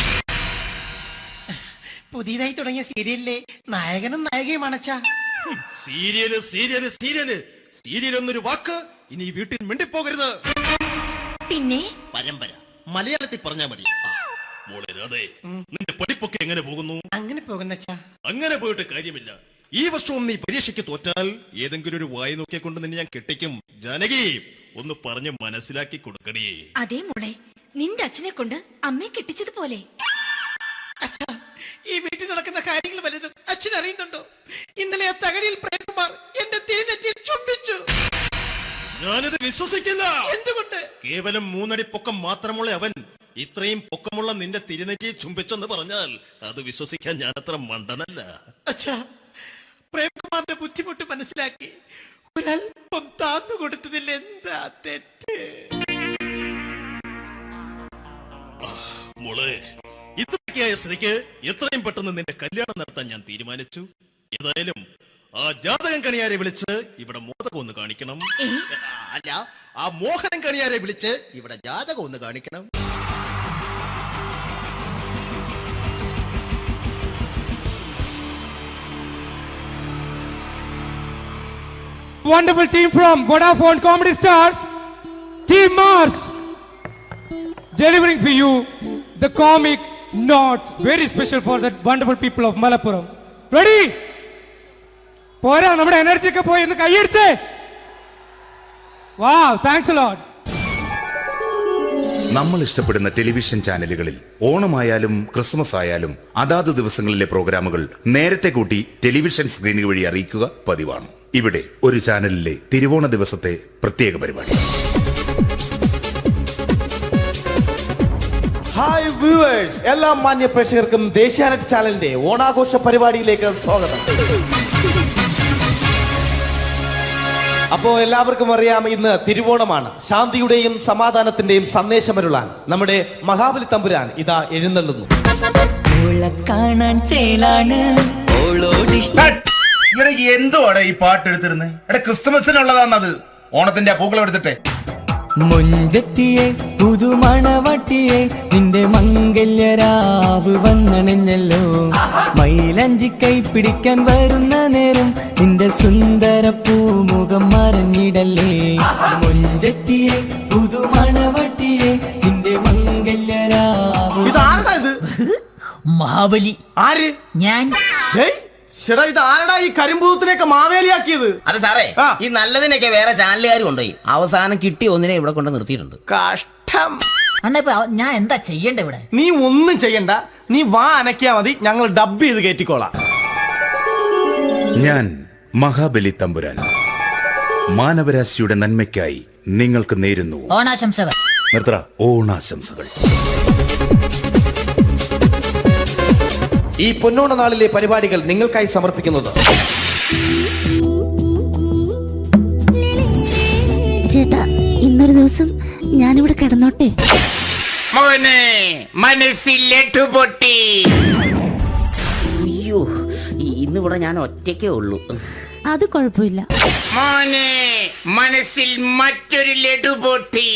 പുതിയതായി തുടങ്ങിയ സീരിയലിലെ നായകനും നായികയും അണച്ചാ. സീരിയല് സീരിയല് സീരിയല് സീരിയൽ എന്നൊരു വാക്ക് ഇനി വീട്ടിൽ മിണ്ടിപ്പോകരുത്. പിന്നെ പരമ്പര മലയാളത്തിൽ പറഞ്ഞാ മതി. മോളെ രാധേ, നിന്റെ പഠിപ്പൊക്കെ എങ്ങനെ പോകുന്നു? അങ്ങനെ പോകുന്നച്ചാ. അങ്ങനെ പോയിട്ട് കാര്യമില്ല. ഈ വർഷവും നീ പരീക്ഷയ്ക്ക് തോറ്റാൽ ഏതെങ്കിലും ഒരു വായി നോക്കിക്കൊണ്ട് നിന്നെ ഞാൻ കെട്ടിക്കും. ജാനകി, ഒന്ന് പറഞ്ഞ് മനസ്സിലാക്കി കൊടുക്കണേ. അതേ മോളെ, നിന്റെ അച്ഛനെ കൊണ്ട് അമ്മയെ കെട്ടിച്ചതുപോലെ. അച്ഛാ, ഈ വീട്ടിൽ നടക്കുന്ന കാര്യങ്ങൾ വലുതും അച്ഛൻ അറിയുന്നുണ്ടോ? ഇന്നലെ ആ തകഴിയിൽ പ്രേംകുമാർ എന്റെ തിരിഞ്ഞെറ്റിയിൽ ചുംബിച്ചു. ഞാനിത് വിശ്വസിക്കില്ല. എന്തുകൊണ്ട്? കേവലം 3 അടി പൊക്കം മാത്രമുള്ള അവൻ ഇത്രയും പൊക്കമുള്ള നിന്റെ തിരുനെറ്റിയെ ചുംബിച്ചെന്ന് പറഞ്ഞാൽ അത് വിശ്വസിക്കാൻ ഞാൻ അത്ര മണ്ടനല്ല. അച്ഛാ, പ്രേംകുമാറിന്റെ ബുദ്ധിമുട്ട് മനസ്സിലാക്കി ഒരല്പം താന്നു കൊടുത്തതിൽ എന്താ തെറ്റ്? മോളെ, ഇത്രയ്ക്കായ സ്ഥിതിക്ക് എത്രയും പെട്ടെന്ന് നിന്റെ കല്യാണം നടത്താൻ ഞാൻ തീരുമാനിച്ചു. ഏതായാലും ആ ജാതകം കണിയാരെ വിളിച്ച് ഇവിടെ മോദകം ഒന്ന് കാണിക്കണം. അല്ല, ആ മോഹനം കണിയാരെ വിളിച്ച് ഇവിടെ ജാതകം ഒന്ന് കാണിക്കണം. wonderful team from Vodafone Comedy Stars, Team Mars, delivering for you the comic notes, very special for the wonderful people of Malappuram. Ready? പോരാ, നമ്മുടെ എനർജി ഒക്കെ പോയി ഒന്ന് കൈയടിച്ചേ. Wow, thanks a lot. നമ്മൾ ഇഷ്ടപ്പെടുന്ന ടെലിവിഷൻ ചാനലുകളിൽ ഓണമായാലും ക്രിസ്മസ് ആയാലും അതാത് ദിവസങ്ങളിലെ പ്രോഗ്രാമുകൾ നേരത്തെ കൂട്ടി ടെലിവിഷൻ സ്ക്രീനുകൾ വഴി അറിയിക്കുക പതിവാണ്. ഇവിടെ ഒരു ചാനലിലെ തിരുവോണ ദിവസത്തെ പ്രത്യേക പരിപാടി. ഹായ് വ്യൂവേഴ്സ്, എല്ലാ മാന്യ പ്രേക്ഷകർക്കും ദേശീയാനെറ്റ് ചാനലിന്റെ ഓണാഘോഷ പരിപാടിയിലേക്ക് സ്വാഗതം. അപ്പോ എല്ലാവർക്കും അറിയാം, ഇന്ന് തിരുവോണമാണ്. ശാന്തിയുടെയും സമാധാനത്തിന്റെയും സന്ദേശമരുളാൻ നമ്മുടെ മഹാബലി തമ്പുരാൻ ഇതാ എഴുന്നള്ളുന്നു. കാണാൻ ചേലാണ് എന്തുവാടാ ഈ പാട്ട് എടുത്തിരുന്നത്? എടാ, ക്രിസ്മസിനുള്ളതാണത്. ഓണത്തിന്റെ പൂക്കളം എടുത്തിട്ടെ. മുഞ്ചത്തിയെ പുതുമണവട്ടിയെ നിന്റെ മംഗല്യരാവ് വന്നണഞ്ഞല്ലോ. മൈലഞ്ചി കൈ പിടിക്കാൻ വരുന്ന നേരം നിന്റെ സുന്ദര പൂമുഖം മറഞ്ഞിടല്ലേ. മുഞ്ചത്തിയെ പുതുമണവട്ടിയെ നിന്റെ മംഗല്യരാവ്. ഇതാരടാ ഇത്? മഹാബലി. ആര്? ഞാൻ. ചേട്ടാ, ഇത് ആരടാ ഈ കരിമ്പൂത്തിനെയൊക്കെ മാവേലിയാക്കിയത്? അത് സാറേ, ഈ നല്ലതിനൊക്കെ വേറെ ചാനലുകാർ കൊണ്ടുപോയി അവസാനം കിട്ടി ഒന്നിനെ ഇവിടെ കൊണ്ട് നിർത്തിയിട്ടുണ്ട്. കഷ്ടം. ഞാൻ എന്താ ചെയ്യണ്ട ഇവിടെ? നീ ഒന്നും ചെയ്യണ്ട, നീ വാ അനക്കിയാ മതി, ഞങ്ങൾ ഡബ് ചെയ്ത് കയറ്റിക്കോളാം. ഞാൻ മഹാബലി തമ്പുരാൻ മാനവരാശിയുടെ നന്മയ്ക്കായി നിങ്ങൾക്ക് നേരുന്നു ഓണാശംസകൾ. നിർത്തറ. ഓണാശംസകൾ. ഈ പൊന്നോണ നാളിലെ പരിപാടികൾ നിങ്ങൾക്കായി സമർപ്പിക്കുന്നത് ചേട്ടാ, ഇന്നൊരു ദിവസം ഞാനിവിടെ കിടന്നോട്ടെ? മോനെ മനസ്സിൽ ലഡുപൊട്ടി. അയ്യോ, ഇന്നിവിടെ ഞാൻ ഒറ്റയ്ക്കേ ഉള്ളൂ. അത് കുഴപ്പമില്ല. മോനെ മനസ്സിൽ മറ്റൊരു ലഡുപൊട്ടി.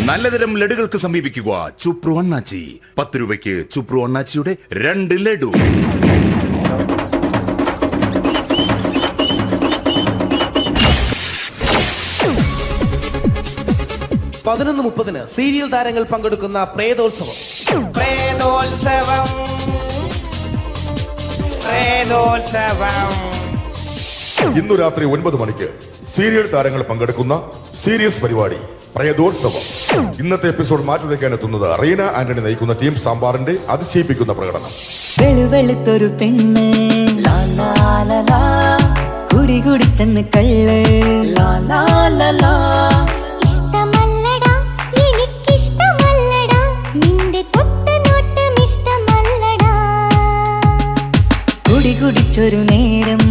നല്ലതരം ലഡുകൾക്ക് സമീപിക്കുക ചുപ്രു അണ്ണാച്ചി. 10 രൂപയ്ക്ക് ചുപ്രു അണ്ണാച്ചിയുടെ 2 ലഡു. പതിനൊന്ന് 30 സീരിയൽ താരങ്ങൾ പങ്കെടുക്കുന്ന പ്രേതോത്സവം. ഇന്നു രാത്രി 9 മണിക്ക് സീരിയൽ താരങ്ങൾ പങ്കെടുക്കുന്ന സീരിയസ് പരിപാടി പ്രേതോത്സവം. ഇന്നത്തെ എപ്പിസോഡ് മാറ്റി വയ്ക്കാൻ എത്തുന്നത് റീന ആന്റണി നയിക്കുന്ന ടീം സാമ്പാറിന്റെ അതിശയിപ്പിക്കുന്ന പ്രകടനം. വെളുവെളുത്തൊരു പെണ്ണ് കുടി കുടിച്ചെന്ന് കള്ള്. ഇഷ്ടമല്ലടാ, എനിക്കിഷ്ടമല്ലടാ, നിന്റെ തൊട്ടനോട്ടം ഇഷ്ടമല്ലടാ. കുടി കുടിച്ചൊരു നേരം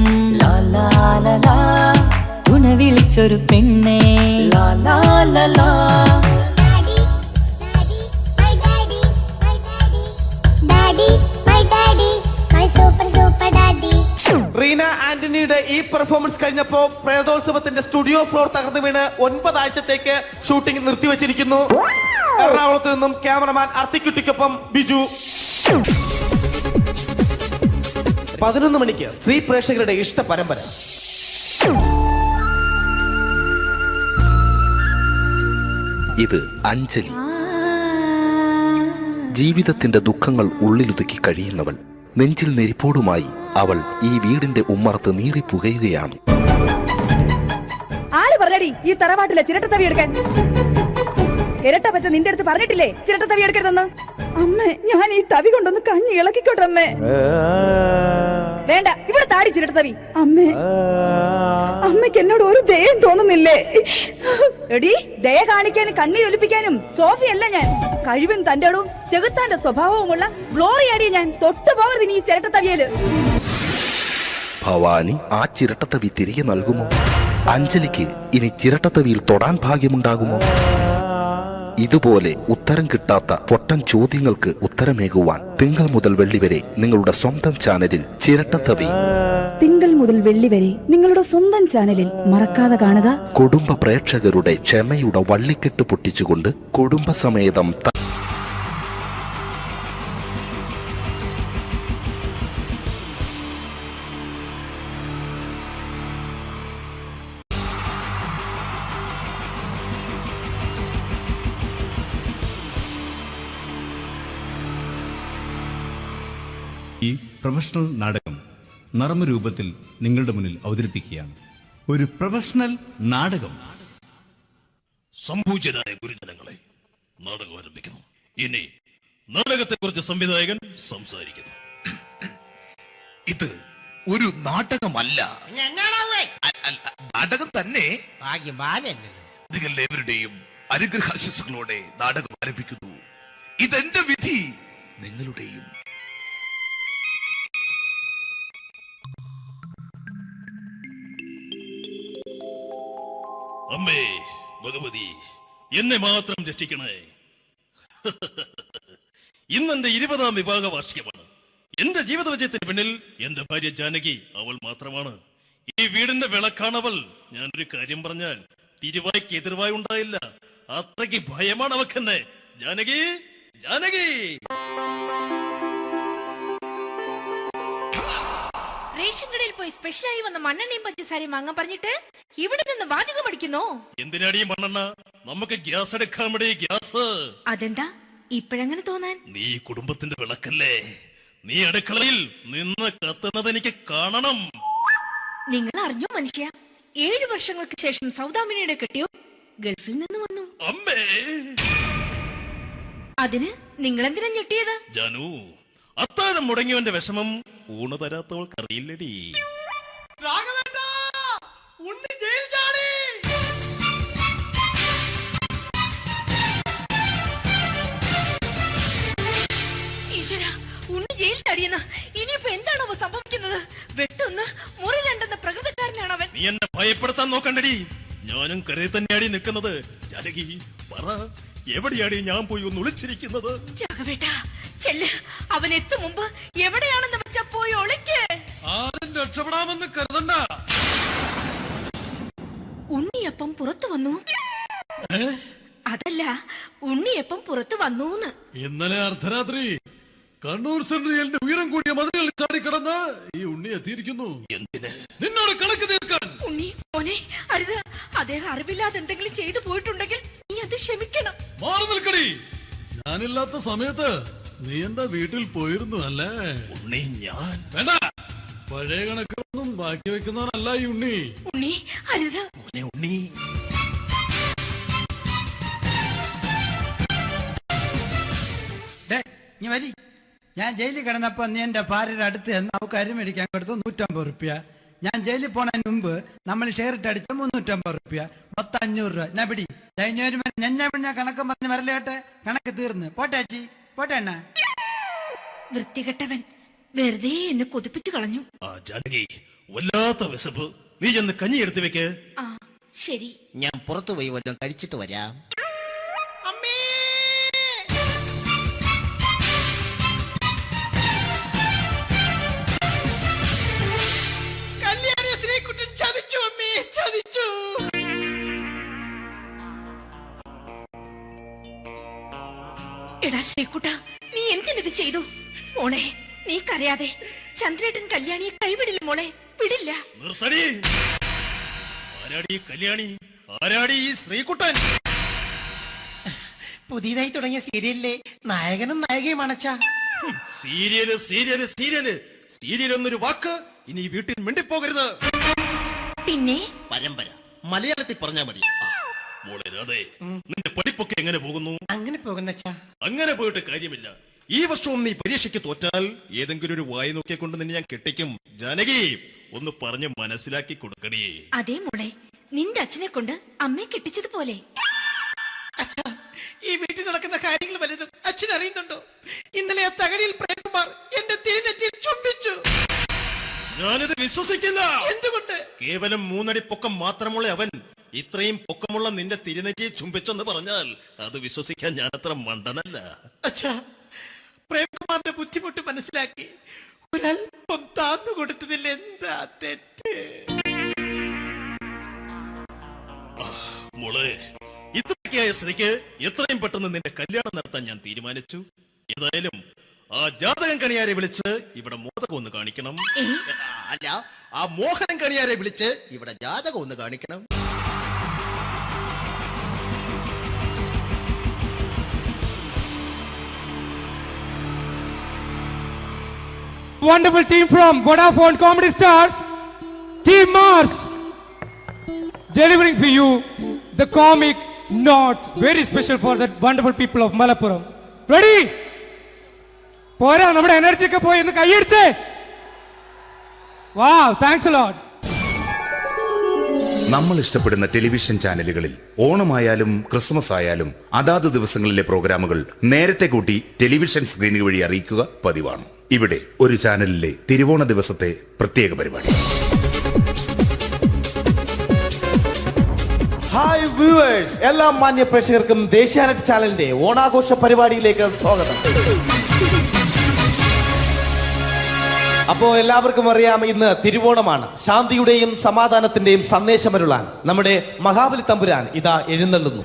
തുണ വിളിച്ചൊരു പെണ്ണെ. റീന ആന്റണിയുടെ ഈ പെർഫോമൻസ് കഴിഞ്ഞപ്പോ പ്രേതോത്സവത്തിന്റെ സ്റ്റുഡിയോ ഫ്ലോർ തകർന്നു വീണ് 9 ആഴ്ചത്തേക്ക് ഷൂട്ടിംഗ് നിർത്തിവെച്ചിരിക്കുന്നു. എറണാകുളത്ത് നിന്നും ക്യാമറമാൻ അർത്തിക്കുട്ടിക്കൊപ്പം ബിജു. 11 മണിക്ക് സ്ത്രീ പ്രേക്ഷകരുടെ ഇഷ്ട പരമ്പര. ഇത് അഞ്ജലി. ജീവിതത്തിന്റെ ദുഃഖങ്ങൾ ഉള്ളിലൊതുക്കി കഴിയുന്നവൾ. നെഞ്ചിൽ നെരിപ്പോടുമായി അവൾ ഈ വീടിന്റെ ഉമ്മറത്ത് നീറിപ്പുകയുകയാണ്. ആര് പറഞ്ഞടി ഈ തറവാട്ടിലെ ചിരട്ടത്തവി എടുക്കാൻ? ഇരട്ട പറ്റ നിന്റെ അടുത്ത് പറഞ്ഞിട്ടില്ലേ ചിരട്ടത്തവി എടുക്കരുതെന്ന്? അമ്മേ, ഞാൻ ഈ തവി കൊണ്ടൊന്ന് കഞ്ഞി ഇളക്കിക്കോട്ടെ അമ്മേ. വേണ്ട, ഇവിടെ താടി ചിരട്ടത്തവി. അമ്മേ, അമ്മയ്ക്ക് എന്നോട് ഒരു ദയം തോന്നുന്നില്ലേ? എടി, ദയ കാണിക്കാനും കണ്ണീരൊലിപ്പിക്കാനും സോഫിയല്ല ഞാൻ. കഴിവും തന്റെ ഇടവും ചെകുത്താന്റെ സ്വഭാവവുമുള്ള ഗ്ലോറിയാടി ഞാൻ. തൊട്ടു പോകരുത് നീ ചിരട്ടത്തവിയല്. ഭവാനി ആ ചിരട്ടത്തവി തിരികെ നൽകുമോ? അഞ്ജലിക്ക് ഇനി ചിരട്ടത്തവിയിൽ തൊടാൻ ഭാഗ്യമുണ്ടാകുമോ? ഇതുപോലെ ഉത്തരം കിട്ടാത്ത പൊട്ടൻ ചോദ്യങ്ങൾക്ക് ഉത്തരമേകുവാൻ തിങ്കൾ മുതൽ വെള്ളി വരെ നിങ്ങളുടെ സ്വന്തം ചാനലിൽ ചിരട്ടത്തവി. തിങ്കൾ മുതൽ വെള്ളി വരെ നിങ്ങളുടെ സ്വന്തം ചാനലിൽ മറക്കാതെ കാണുക. കുടുംബ പ്രേക്ഷകരുടെ ക്ഷമയുടെ വള്ളിക്കെട്ട് പൊട്ടിച്ചുകൊണ്ട് കുടുംബസമേതം ഈ പ്രൊഫഷണൽ നാടകം നർമ്മരൂപത്തിൽ നിങ്ങളുടെ മുന്നിൽ അവതരിപ്പിക്കുകയാണ്. ഒരു പ്രൊഫഷണൽ നാടകം. സംപൂജ്യരായ ഗുരുജനങ്ങളെ, നാടകം ആരംഭിക്കുന്നു. ഇനി നാടകത്തെക്കുറിച്ച് സംവിധായകൻ സംസാരിക്കുന്നു. ഇത് ഒരു നാടകമല്ല, നാടകം തന്നെ. നിങ്ങളെവരുടെയും അനുഗ്രഹാശിസുകളോടെ നാടകം ആരംഭിക്കുന്നു. ഇതെന്റെ വിധി, നിങ്ങളുടെയും. അമ്മേ ഭഗവതി, എന്നെ മാത്രം രക്ഷിക്കണേ. ഇന്നെന്റെ 20ാം വിവാഹ വാർഷികമാണ്. എന്റെ ജീവിത വിജയത്തിന് പിന്നിൽ എന്റെ ഭാര്യ ജാനകി അവൾ മാത്രമാണ്. ഈ വീടിന്റെ വിളക്കാണവൾ. ഞാനൊരു കാര്യം പറഞ്ഞാൽ തിരുവായ്ക്ക് എതിർവായി ഉണ്ടായില്ല. അത്രയ്ക്ക് ഭയമാണ് അവക്കെന്നെ. ജാനകി, ജാനകി. റേഷൻ കടയിൽ പോയി സ്പെഷ്യലായി വന്ന മണ്ണെണ്ണയും പഞ്ചസാരയും വാങ്ങാൻ പറഞ്ഞിട്ട് ഇവിടെ നിന്ന് വാചകം അടിക്കുന്നോ? എന്തിനാടി മണ്ണെണ്ണ? നമുക്ക് ഗ്യാസ് എടുക്കാൻ വേണ്ടി ഗ്യാസ്. അതെന്താ ഇപ്പഴങ്ങനെ തോന്നാൻ? നീ കുടുംബത്തിന്റെ വിളക്കല്ലേ. നീ അടുക്കളയിൽ നിന്ന് കത്തുന്നത് എനിക്ക് കാണണം. നിങ്ങൾ അറിഞ്ഞോ മനുഷ്യ, 7 വർഷങ്ങൾക്ക് ശേഷം സൗദാമിനിയുടെ കെട്ടിയോ ഗൾഫിൽ നിന്ന് വന്നു. അമ്മേ, അതിന് നിങ്ങൾ എന്തിനാ ഞെട്ടിയത്? ജാനു, അത്താഴം മുടങ്ങിയവന്റെ വിഷമം ഊണ് തരാത്തവൾക്കറിയില്ലടി. ഈശ്വരാ, ഉണ്ണി ജയിൽ ചാടിയെന്ന്. ഇനിയിപ്പോ എന്താണോ സംഭവിക്കുന്നത്? വെട്ടൊന്ന് മുറി രണ്ടെന്ന പ്രകൃതക്കാരനാണ് അവൻ. നീ എന്നെ ഭയപ്പെടുത്താൻ നോക്കണ്ടടി. ഞാനും കരയിൽ തന്നെയാടി നിൽക്കുന്നത്. ജാനകി, പറ, എവിടെയാടി ഞാൻ പോയി ഒന്ന് ഒളിച്ചിരിക്കുന്നത്? രാഘവേട്ടാ, ചെല്ല്. അവൻ എത്തും മുമ്പ് എവിടെയാണെന്ന് വെച്ചാ പോയി ഒളിക്ക്. ആരും രക്ഷപ്പെടാമെന്ന് കരുതണ്ട. ഉണ്ണിയപ്പം പുറത്തു വന്നു. അതല്ല, ഉണ്ണിയപ്പം പുറത്തു വന്നൂന്ന്. ഇന്നലെ അർദ്ധരാത്രി കണ്ണൂർ സെൻട്രലിന്റെ ഉയരം കൂടിയ മതിലുകളിൽ ചാടിക്കിടന്ന് ഈ ഉണ്ണി എത്തിയിരിക്കുന്നു. എന്തിന്? നിന്നോട് കണക്ക് തീർക്കാൻ. ഉണ്ണി മോനെ, അരുത്. അദ്ദേഹം അറിവില്ലാതെ എന്തെങ്കിലും ചെയ്തു പോയിട്ടുണ്ടെങ്കിൽ നീ അത് ക്ഷമിക്കണം. മാറി നിൽക്കടി. ഞാനില്ലാത്ത സമയത്ത് നീ എന്താ വീട്ടിൽ പോയിരുന്നു അല്ലേ? ഉണ്ണി, ഞാൻ വേണ്ട. പഴയ കണക്കൊന്നും ബാക്കി വെക്കുന്നവനല്ല ഈ ഉണ്ണി. ഉണ്ണി, അരുത്. ഉണ്ണി, ഞാൻ ജയിലിൽ കിടന്നപ്പോ നീ എന്റെ ഭാര്യയുടെ അടുത്ത് എന്ന് അവക്ക് അരി മേടിക്കാൻ കൊടുത്തു 150 റുപ്യ. ഞാൻ ജയിലിൽ പോണതിന് മുമ്പ് നമ്മൾ ഷെയർ ഇട്ട് അടിച്ച 350 റുപ്യ, മൊത്തം 500 രൂപ. ഞാൻ പിടി ഞാൻ കണക്ക് പറഞ്ഞ് വരലേട്ടെ. കണക്ക് തീർന്ന് പോട്ടെ അച്ചി, പോട്ടെ അണ്ണ. വൃത്തികെട്ടവൻ വെറുതെ എന്നെ കൊതിപ്പിച്ചു കളഞ്ഞു. ജാനകി, വല്ലാത്ത വിശപ്പ്. നീ ചെന്ന് കഞ്ഞി എടുത്തു വെക്ക്. ആ ശരി. ഞാൻ പുറത്തു പോയി വല്ലതും കഴിച്ചിട്ട് വരാം. എടാ ശ്രീകുട്ട, നീ എന്തിനിത് ചെയ്തു? മോളെ, നീ കരയാതെ. ചന്ദ്രേട്ടൻ കല്യാണിയെ കൈവിടില്ല മോളെ, വിടില്ല. നിർത്തടി. ആരാടി കല്യാണി? ആരാടി ഈ ശ്രീകുട്ടൻ? പുതിയതായി തുടങ്ങിയ സീരിയലിലെ നായകനും നായികയും അണച്ചാ. സീരിയല് സീരിയല് സീരിയല് സീരിയൽ എന്നൊരു വാക്ക് ഇനി ഈ വീട്ടിൽ മിണ്ടിപ്പോകരുത്. പിന്നെ പരമ്പര മലയാളത്തിൽ പറഞ്ഞാ മതി. മോളെ രാധേ, നിന്റെ പഠിപ്പൊക്കെ എങ്ങനെ പോകുന്നു? അങ്ങനെ പോകുന്ന അങ്ങനെ പോയിട്ട് കാര്യമില്ല. ഈ വർഷവും നീ പരീക്ഷയ്ക്ക് തോറ്റാൽ ഏതെങ്കിലും ഒരു വായി നോക്കിക്കൊണ്ട് നിന്നെ ഞാൻ കെട്ടിക്കും. ജാനകി, ഒന്ന് പറഞ്ഞ് മനസ്സിലാക്കി കൊടുക്കണേ. അതേ മോളെ, നിന്റെ അച്ഛനെ കൊണ്ട് അമ്മയെ കെട്ടിച്ചതുപോലെ. ഈ വീട്ടിൽ നടക്കുന്ന കാര്യങ്ങൾ വലുതും അച്ഛൻ അറിയുന്നുണ്ടോ? ഇന്നലെ ആ തകഴിയിൽ പ്രേംകുമാർ എന്റെ തിരിഞ്ഞെത്തി ചുംബിച്ചു. ഞാനിത് വിശ്വസിക്കില്ല. എന്തുകൊണ്ട്? കേവലം 3 അടി പൊക്കം മാത്രമുള്ള അവൻ ഇത്രയും പൊക്കമുള്ള നിന്റെ തിരുനെറ്റിയെ ചുംബിച്ചെന്ന് പറഞ്ഞാൽ അത് വിശ്വസിക്കാൻ ഞാൻ അത്ര മണ്ടനല്ല. അച്ഛാ, പ്രേംകുമാറിന്റെ ബുദ്ധിമുട്ട് മനസ്സിലാക്കി ഒരല്പം താന്നു കൊടുത്തതിൽ എന്താ തെറ്റ്? മോളെ, ഇത്രയ്ക്കായ സ്ഥിതിക്ക് എത്രയും പെട്ടെന്ന് നിന്റെ കല്യാണം നടത്താൻ ഞാൻ തീരുമാനിച്ചു. ഏതായാലും ആ ജാതകം കണിയാരെ വിളിച്ച് ഇവിടെ മോദകം ഒന്ന് കാണിക്കണം. അല്ല, ആ മോഹനം കണിയാരെ വിളിച്ച് ഇവിടെ ജാതകം ഒന്ന് കാണിക്കണം. wonderful team from Vodafone Comedy Stars, Team Mars, delivering for you the comic notes, very special for the wonderful people of Malappuram. Ready? പോരാ, നമ്മുടെ എനർജി ഒക്കെ പോയി ഒന്ന് കൈയടിച്ചേ. Wow, thanks a lot. നമ്മൾ ഇഷ്ടപ്പെടുന്ന ടെലിവിഷൻ ചാനലുകളിൽ ഓണമായാലും ക്രിസ്മസ് ആയാലും അതാത് ദിവസങ്ങളിലെ പ്രോഗ്രാമുകൾ നേരത്തെ കൂട്ടി ടെലിവിഷൻ സ്ക്രീനുകൾ വഴി അറിയിക്കുക പതിവാണ്. ഇവിടെ ഒരു ചാനലിലെ തിരുവോണ ദിവസത്തെ പ്രത്യേക പരിപാടി. ഹായ് വ്യൂവേഴ്സ്, എല്ലാ മാന്യ പ്രേക്ഷകർക്കും ദേശീയാനെറ്റ് ചാനലിന്റെ ഓണാഘോഷ പരിപാടിയിലേക്ക് സ്വാഗതം. അപ്പോ എല്ലാവർക്കും അറിയാം, ഇന്ന് തിരുവോണമാണ്. ശാന്തിയുടെയും സമാധാനത്തിന്റെയും സന്ദേശമരുളാൻ നമ്മുടെ മഹാബലി തമ്പുരാൻ ഇതാ എഴുന്നള്ളുന്നു.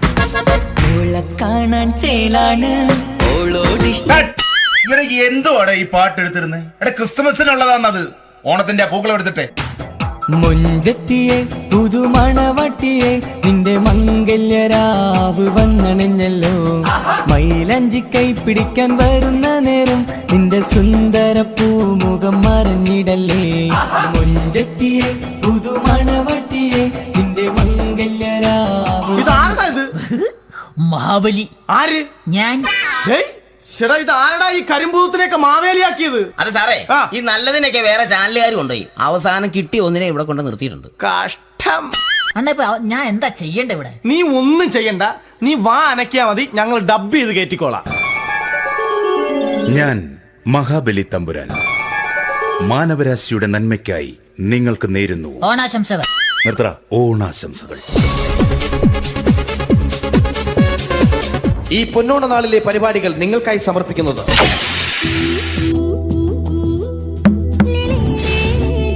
എന്തുവാടെ ഈ പാട്ട് എടുത്തിരുന്നത്? എടാ, ക്രിസ്മസിനുള്ളതാണത്. ഓണത്തിന്റെ പൂക്കളം എടുത്തിട്ടെ. മുഞ്ചത്തിയെ പുതുമണവട്ടിയെ നിന്റെ മംഗല്യരാവ് വന്നണിഞ്ഞല്ലോ. മൈലഞ്ചി കൈ പിടിക്കാൻ വരുന്ന നേരം നിന്റെ സുന്ദര പൂമുഖം മറഞ്ഞിടല്ലേ. മുഞ്ചത്തിയെ പുതുമണവട്ടിയെ നിന്റെ മംഗല്യരാവ്. ഇതാരടാ ഇത്? മഹാബലി. ആര്? ഞാൻ. ചേട്ടാ, ഇത് ആരടാ ഈ കരിമ്പൂത്തിനെയൊക്കെ മാവേലിയാക്കിയത്? അത് സാറേ, ഈ നല്ലതിനൊക്കെ വേറെ ചാനലുകാർ കൊണ്ടുപോയി അവസാനം കിട്ടിയ ഒന്നിനെ ഇവിടെ കൊണ്ട് നിർത്തിയിട്ടുണ്ട്. കഷ്ടം. ഞാൻ എന്താ ചെയ്യണ്ട ഇവിടെ? നീ ഒന്നും ചെയ്യണ്ട, നീ വാ അനക്കിയാ മതി, ഞങ്ങൾ ഡബ് ചെയ്ത് കയറ്റിക്കോളാം. ഞാൻ മഹാബലി തമ്പുരാൻ മാനവരാശിയുടെ നന്മയ്ക്കായി നിങ്ങൾക്ക് നേരുന്നു ഓണാശംസകൾ. നിർത്തറ. ഓണാശംസകൾ. ഈ പൊന്നോണ നാളിലെ പരിപാടികൾ നിങ്ങൾക്കായി സമർപ്പിക്കുന്നത്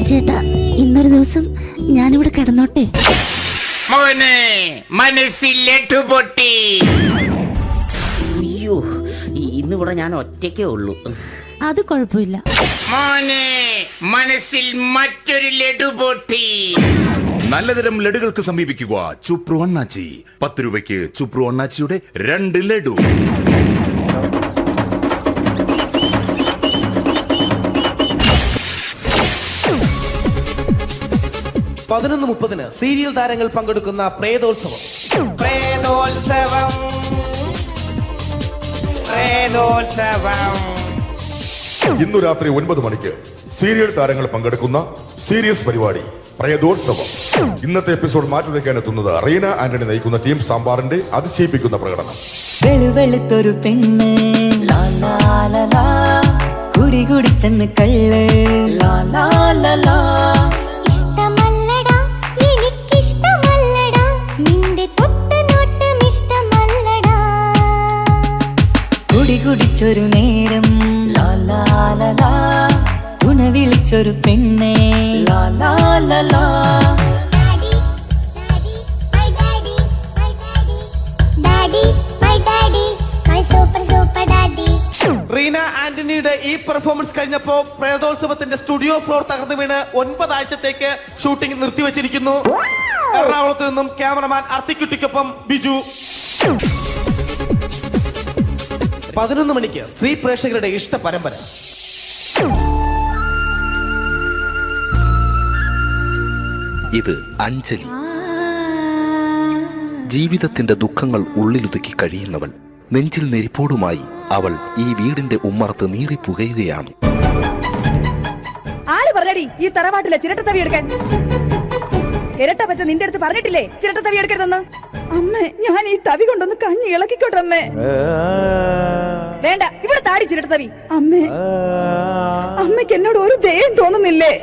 ചേട്ടാ, ഇന്നൊരു ദിവസം ഞാനിവിടെ കിടന്നോട്ടെ? മോനെ, മനസ്സിൽ ലഡുപൊട്ടി. അയ്യോ, ഇന്നിവിടെ ഞാൻ ഒറ്റയ്ക്കേ ഉള്ളൂ. അത് കുഴപ്പമില്ല. മോനെ, മനസ്സിൽ മറ്റൊരു ലഡുപൊട്ടി. നല്ലതരം ലഡുകൾക്ക് സമീപിക്കുക ചുപ്രു അണ്ണാച്ചി. 10 രൂപയ്ക്ക് ചുപ്രു അണ്ണാച്ചിയുടെ 2 ലഡു. പതിനൊന്ന് 30 സീരിയൽ താരങ്ങൾ പങ്കെടുക്കുന്ന പ്രേതോത്സവം. ഇന്നു രാത്രി 9 മണിക്ക് സീരിയൽ താരങ്ങൾ പങ്കെടുക്കുന്ന സീരിയസ് പരിപാടി പ്രേതോത്സവം. ഇന്നത്തെ എപ്പിസോഡ് മാറ്റിവെക്കാനെത്തുന്നത് റീന ആന്റണി നയിക്കുന്ന ടീം സാമ്പാറിന്റെ അതിശയിപ്പിക്കുന്ന പ്രകടനം. വെളുവെളുത്തൊരു പെണ്ണ് കുടി കുടിച്ചെന്ന് കള്ള്. ഇഷ്ടമല്ലടാ, എനിക്കിഷ്ടമല്ലടാ, നിന്റെ തൊട്ടനോട്ടം ഇഷ്ടമല്ലടാ. കുടി കുടിച്ചൊരു നേരം തുണ വിളിച്ചൊരു പെണ്ണെ. റീന ആന്റണിയുടെ ഈ പെർഫോമൻസ് കഴിഞ്ഞപ്പോ പ്രേതോത്സവത്തിന്റെ സ്റ്റുഡിയോ ഫ്ലോർ തകർന്നു വീണ് 9 ആഴ്ചത്തേക്ക് ഷൂട്ടിംഗ് നിർത്തിവെച്ചിരിക്കുന്നു. എറണാകുളത്ത് നിന്നും ക്യാമറമാൻ അർത്തിക്കുട്ടിക്കൊപ്പം ബിജു. 11 മണിക്ക് സ്ത്രീ പ്രേക്ഷകരുടെ ഇഷ്ട പരമ്പര. ഇത് അഞ്ജലി. ജീവിതത്തിന്റെ ദുഃഖങ്ങൾ ഉള്ളിലൊതുക്കി കഴിയുന്നവൾ. നെഞ്ചിൽ നെരിപ്പോടുമായി അവൾ ഈ വീടിന്റെ ഉമ്മറത്ത് നീറിപ്പുകയുകയാണ്. ആര് പറഞ്ഞടി ഈ തറവാട്ടിലെ ചിരട്ടത്തവി എടുക്കാൻ? ഇരട്ട പറ്റ നിന്റെ അടുത്ത് പറഞ്ഞിട്ടില്ലേ ചിരട്ടത്തവി എടുക്കരുതെന്ന്? അമ്മേ, ഞാൻ ഈ തവി കൊണ്ടൊന്ന് കഞ്ഞി ഇളക്കിക്കോട്ടെ അമ്മേ. വേണ്ട, ഇവിടെ താടി ചിരട്ടത്തവി. അമ്മേ, അമ്മയ്ക്ക് എന്നോട് ഒരു ദയം തോന്നുന്നില്ലേ?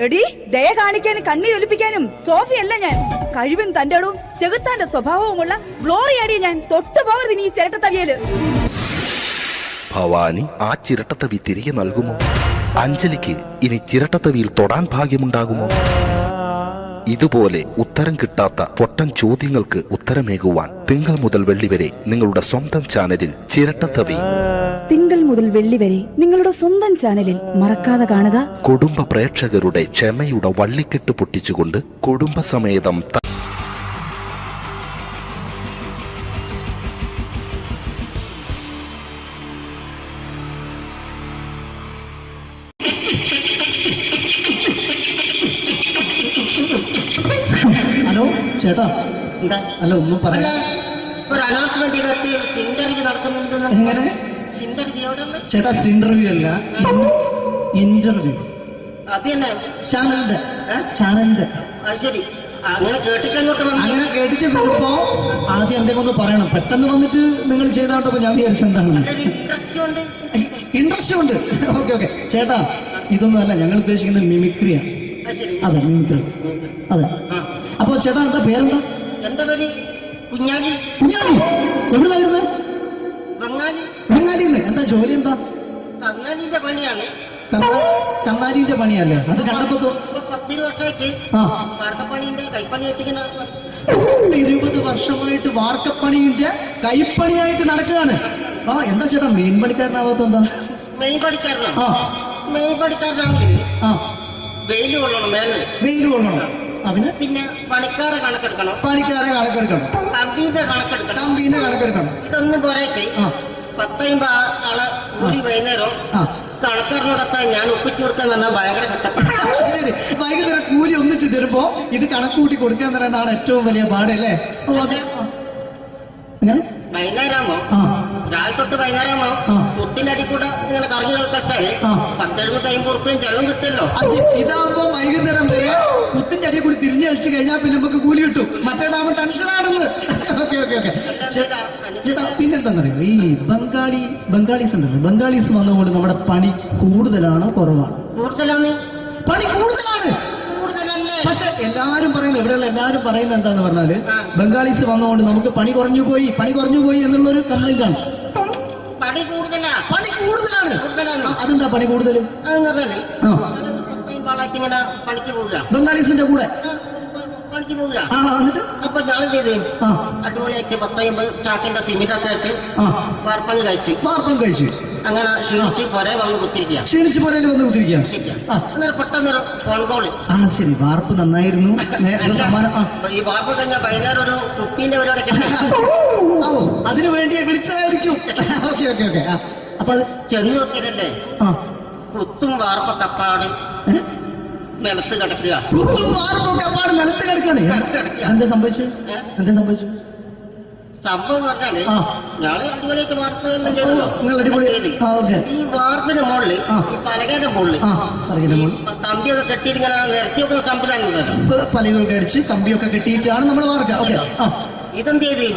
എടി, ദയ കാണിക്കാനും കണ്ണീരൊലിപ്പിക്കാനും സോഫിയല്ല ഞാൻ. കഴിവും തന്റെടും ചെകുത്താന്റെ സ്വഭാവവുമുള്ള ഗ്ലോറിയാടിയ ഞാൻ. തൊട്ടു പോകരുത് നീ ചിരട്ടത്തവിയല്. ഭവാനി ആ ചിരട്ടത്തവി തിരികെ നൽകുമോ? അഞ്ജലിക്ക് ഇനി ചിരട്ടത്തവിയിൽ തൊടാൻ ഭാഗ്യമുണ്ടാകുമോ? ഇതുപോലെ ഉത്തരം കിട്ടാത്ത പൊട്ടൻ ചോദ്യങ്ങൾക്ക് ഉത്തരമേകുവാൻ തിങ്കൾ മുതൽ വെള്ളി വരെ നിങ്ങളുടെ സ്വന്തം ചാനലിൽ ചിരട്ടത്തവി. തിങ്കൾ മുതൽ വെള്ളി വരെ നിങ്ങളുടെ സ്വന്തം ചാനലിൽ മറക്കാതെ കാണുക. കുടുംബ പ്രേക്ഷകരുടെ ക്ഷമയുടെ വള്ളിക്കെട്ട് പൊട്ടിച്ചുകൊണ്ട് കുടുംബസമേതം ചേട്ടാ അല്ല ഒന്നും പറയാ ഒരു അനൗൺസ്മെന്റ് ചെയ്തിട്ട് ഇന്റർവ്യൂ നടക്കുന്നുണ്ടെന്ന്. എങ്ങനെ ചേട്ടാ ഇന്റർവ്യൂ അല്ല ഇന്റർവ്യൂ അത് തന്നെ ചാനലിന്റെ അത് ശരി. അങ്ങനെ കേട്ടിട്ട് അങ്ങോട്ട് വന്നു. അങ്ങനെ കേട്ടിട്ട് വരുമ്പോ ആദ്യം എന്തെങ്കിലും ഒന്ന് പറയണം. പെട്ടെന്ന് വന്നിട്ട് നിങ്ങൾ ചെയ്താണ്ടപ്പോ ഞാൻ വിചാരിച്ചെന്താണ് ഇൻട്രസ്റ്റ് ഉണ്ട്. ഓക്കെ ഓക്കെ ചേട്ടാ ഇതൊന്നും അല്ല ഞങ്ങൾ ഉദ്ദേശിക്കുന്നത് മിമിക്രിയാണ്. അതെ മിമിക്രി അതെ. അപ്പൊ ചേട്ടാ എന്താ പേരെന്താ? എന്റെ പേര് കുഞ്ഞാലി. കുഞ്ഞാലി എവിടുന്നായിരുന്നു? ബംഗാളി. ബംഗാളിന്ന്. എന്താ ജോലി എന്താ? കന്നാലിന്റെ പണിയാണ്. കന്നാലിന്റെ പണിയല്ലേ? അത് കണ്ടപ്പോ 10 വർഷമായിട്ട് വാർക്കപ്പണിന്റെ കൈപ്പണിയായിട്ട് 20 വർഷമായിട്ട് വാർക്കപ്പണിന്റെ കൈപ്പണിയായിട്ട് നടക്കുകയാണ്. ആ എന്താ ചേട്ടാ മെയിൻ പണിക്കാരനാവാത്ത എന്താ? മെയിൻ പണിക്കാരനാണെങ്കിൽ വെയിൽ കൊള്ളണം. വെയിൽ കൊള്ളണം. അതിന് പിന്നെ പണിക്കാരെ കണക്കെടുക്കണം. കമ്പീന്റെ കണക്കെടുക്കണം. ഇതൊന്നും പോരായിട്ട് 10-50 ആളെ കൂടി വൈകുന്നേരം കണക്കാരനോടൊക്കെ ഞാൻ ഒപ്പിച്ചു കൊടുക്കാൻ പറഞ്ഞാൽ ഭയങ്കര കഷ്ടപ്പെട്ടു. വൈകുന്നേരം കൂലി ഒന്നിച്ച് തരുമ്പോ ഇത് കണക്കൂട്ടി കൊടുക്കാൻ തരുന്നതാണ് ഏറ്റവും വലിയ പാടല്ലേ? വൈകുന്നേരമാകുമ്പോ രാവിലെ തൊട്ട് വൈകുന്നേരമാകുമ്പോ കുത്തിന്റെ അടി കൂടെ ഇങ്ങനെ കറങ്ങി കളിച്ചാല് 10-70-50 ഉറുപ്പിയും ചെലവും കിട്ടുമല്ലോ. ഇതാവുമ്പോ വൈകുന്നേരം വരെ കുത്തിന്റെ അടി കൂടി തിരിഞ്ഞു കളിച്ചു കഴിഞ്ഞാൽ പിന്നെ നമുക്ക് കൂലി കിട്ടും. മറ്റേതാവുമ്പോ ടെൻഷനാണെന്ന്. ഓക്കെ ഓക്കെ ഓക്കെ ചേട്ടാ പിന്നെന്താണെന്നറിയോ ഈ ബംഗാളീസ് ഉണ്ടല്ലോ, ബംഗാളീസ് വന്നുകൊണ്ട് നമ്മുടെ പണി കൂടുതലാണോ കുറവാണ്? പണി കൂടുതലാണ്. പക്ഷെ എല്ലാരും പറയുന്നത് ഇവിടെയുള്ള എല്ലാരും പറയുന്നത് എന്താന്ന് പറഞ്ഞാല് ബംഗാളീസ് വന്നുകൊണ്ട് നമുക്ക് പണി കുറഞ്ഞു പോയി എന്നുള്ളൊരു കംപ്ലൈന്റ് ആണ്. പണി കൂടുതലാണ്. അതെന്താ പണി കൂടുതൽ? ഇങ്ങനെ പണിക്ക് പോവുക ബംഗാളീസിന്റെ കൂടെ പണിക്ക് പോവുക. അപ്പൊ ഞാൻ ചെയ്തേ അടിപൊളിയായിട്ട് 10-50 ചാക്കിന്റെ സിമിറ്റൊക്കെ ആയിട്ട് വാർപ്പങ്ങ് കഴിച്ചു. അങ്ങനെ ക്ഷീണിച്ച് പുറേ വന്ന് കുത്തിരിക്കുക. അന്നേരം പെട്ടെന്നൊരു ഫോൺ കോള്. ശരി വാർപ്പ് നന്നായിരുന്നു. ഈ വാർപ്പ് കഴിഞ്ഞാൽ വൈകുന്നേരം ഒരു കുപ്പീന്റെ പരിപാടി അതിനു വേണ്ടി വിളിച്ചതായിരിക്കും. Okay okay okay. അപ്പൊ അത് ചെന്ന് നോക്കിയതല്ലേ കുത്തും വാർപ്പ തപ്പാട് നിലത്ത് കിടക്കുക. നിലത്ത് കിടക്കാണ്. എന്താ സംഭവിച്ചു? സംഭവം എന്ന് പറഞ്ഞാല് ഞങ്ങള് അടിപൊളിയായിട്ട് വാർപ്പ് എല്ലാം ചെയ്തല്ലോ. ഈ വാർപ്പിന്റെ മുകളില് ഈ പലകയുടെ മുകളില് കമ്പിയൊക്കെ കെട്ടിയിട്ട് ഇങ്ങനെ നിരത്തി വെക്കുന്ന സംവിധാനം പലകൊക്കെ അടിച്ച് കമ്പിയൊക്കെ കെട്ടിയിട്ടാണ് നമ്മൾ വാർക്കുക. ഇതെന്ത് ചെയ്ത്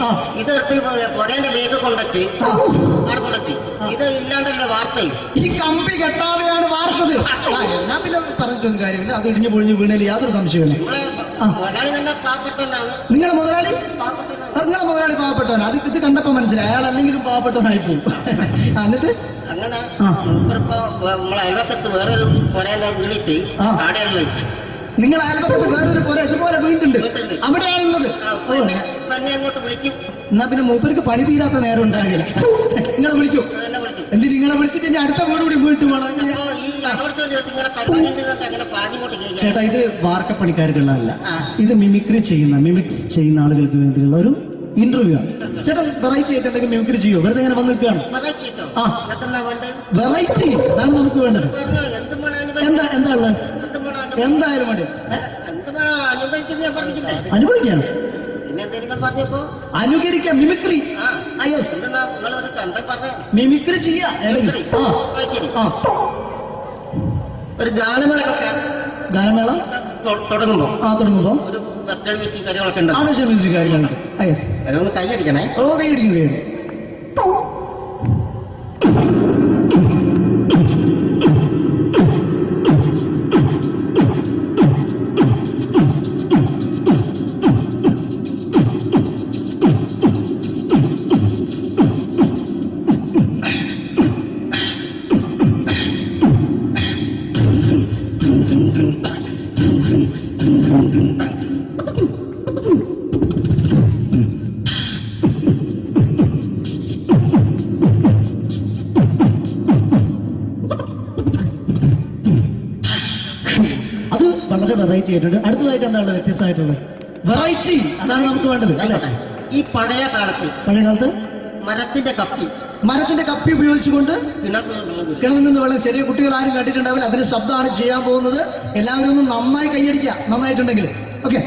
ഇതെടുത്ത് പൊരേന്റെ വേഗം കൊണ്ടച്ച് അവിടെ കൊണ്ടച്ച് ഇത് ഇല്ലാണ്ടല്ലേ വാർത്തയും. ഈ കമ്പി കെട്ടാതെയാണ് വാർത്തത്. ഞാൻ പിന്നെ പറഞ്ഞിട്ടൊന്നും കാര്യമില്ല. അത് ഇടിഞ്ഞു പൊളിഞ്ഞു വീണേൽ യാതൊരു സംശയമില്ല. മുതലാളി തന്നെ പാവപ്പെട്ടവനാണ്. നിങ്ങളെ മുതലാളി പാവപ്പെട്ടവനാണ്. അത് ഇത് കണ്ടപ്പോ മനസ്സിലായി അയാൾ അല്ലെങ്കിലും പാവപ്പെട്ടവനായി പോകും. എന്നിട്ട് അങ്ങനെ ഇപ്പൊ നമ്മളെ അയൽവക്കത്ത് വേറൊരു പൊരേന്റെ വീണിട്ട് ആടെയാണ് വെച്ചു. നിങ്ങൾ അയൽപക്കത്ത് വേറൊരു പോലെ ഇതുപോലെ വീട്ടുണ്ട് അവിടെയാണുള്ളത്. അങ്ങോട്ട് വിളിക്കും. എന്നാ പിന്നെ മൂപ്പർക്ക് പണി തീരാത്ത നേരം ഉണ്ടാകില്ല. നിങ്ങളെ വിളിക്കും. എന്തിന് നിങ്ങളെ വിളിച്ചിട്ട് ഇനി അടുത്ത വീട് കൂടി വീട്ടു പോകണം. ചേട്ടാ ഇത് വാർക്കപ്പണിക്കാർക്കുള്ളതല്ല. ഇത് മിമിക്സ് ചെയ്യുന്ന ആളുകൾക്ക് വേണ്ടിയുള്ള ഒരു ഇന്റർവ്യൂ ആണ്. ചേട്ടാ വെറൈറ്റി ആയിട്ട് എന്തെങ്കിലും മിമിക്രി ചെയ്യോ? വെറുതെ ഇങ്ങനെ വന്ന് നിൽക്കുകയാണ്. വെറൈറ്റി അതാണ് നമുക്ക് വേണ്ടത്. എന്താ ഉള്ളത്? എന്തായാലും മതി. അനുഭവിക്കാണ്. അനുകരിക്കാം. മിമിക്രി മിമിക്രി ചെയ്യാ. ഒരു ഗാനമേള തുടങ്ങുമ്പോ ഒരു വെസ്റ്റേൺ മ്യൂസിക് കാര്യങ്ങളൊക്കെ ഉണ്ട്. മ്യൂസിക് കാര്യങ്ങളുണ്ട്. അതൊന്ന് കൈയടിക്കണേ. കൈയടിക്കും. വളരെ വെറൈറ്റി ആയിട്ടുണ്ട്. അടുത്തതായിട്ട് എന്താണ് വ്യത്യസ്തമായിട്ടുള്ളത്? വെറൈറ്റി അതാണ് നമുക്ക് വേണ്ടത് അല്ലേ? ഈ പഴയ കാലത്ത് മരത്തിന്റെ കപ്പി ഉപയോഗിച്ചുകൊണ്ട് കിണറിൽ നിന്ന് വെള്ളം ചെറിയ കുട്ടികൾ ആരും കണ്ടിട്ടുണ്ടാവില്ല. അതിന് ശബ്ദമാണ് ചെയ്യാൻ പോകുന്നത്. എല്ലാവരും ഒന്ന് നന്നായി കൈയടിക്കുക. നന്നായിട്ടുണ്ടെങ്കിൽ ഓക്കെ.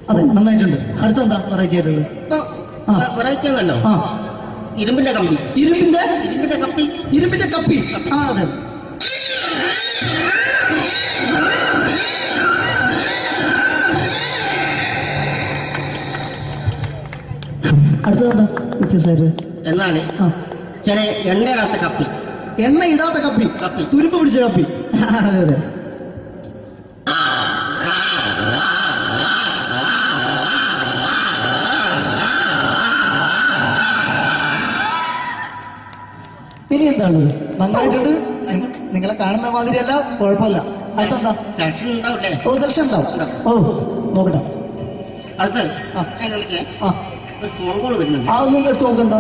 അതെ, നന്നായിട്ടുണ്ട്. അടുത്തെന്താ വെറൈറ്റി ആയിട്ടുള്ളത്? വെറൈറ്റി ആണല്ലോ. ഇരുമ്പിന്റെ കമ്പി. ഇരുമ്പിന്റെ കപ്പി. ഇരുമ്പിന്റെ കപ്പി. ആ അതെ. അടുത്തതെന്താ വ്യത്യസ്തമായിട്ട്? എന്നാല് ചില എണ്ണയിടാത്ത കപ്പി. എണ്ണയിടാത്ത കപ്പി. കപ്പി തുരുമ്പ് പിടിച്ച കപ്പി. അതെ അതെ. ഇനി എന്താണ്? നന്നായിട്ടുണ്ട്. നിങ്ങളെ കാണുന്ന മാതിരിയല്ല, കുഴപ്പമില്ല. അടുത്തെന്താ? ഓ സെലക്ഷൻ ഉണ്ടാവും. ഓ നോക്കട്ടെ. അടുത്ത ഒരു ഫോൺ കോൾ വരുന്നുണ്ട്. അതൊന്നും കേട്ടു നോക്കെന്താ?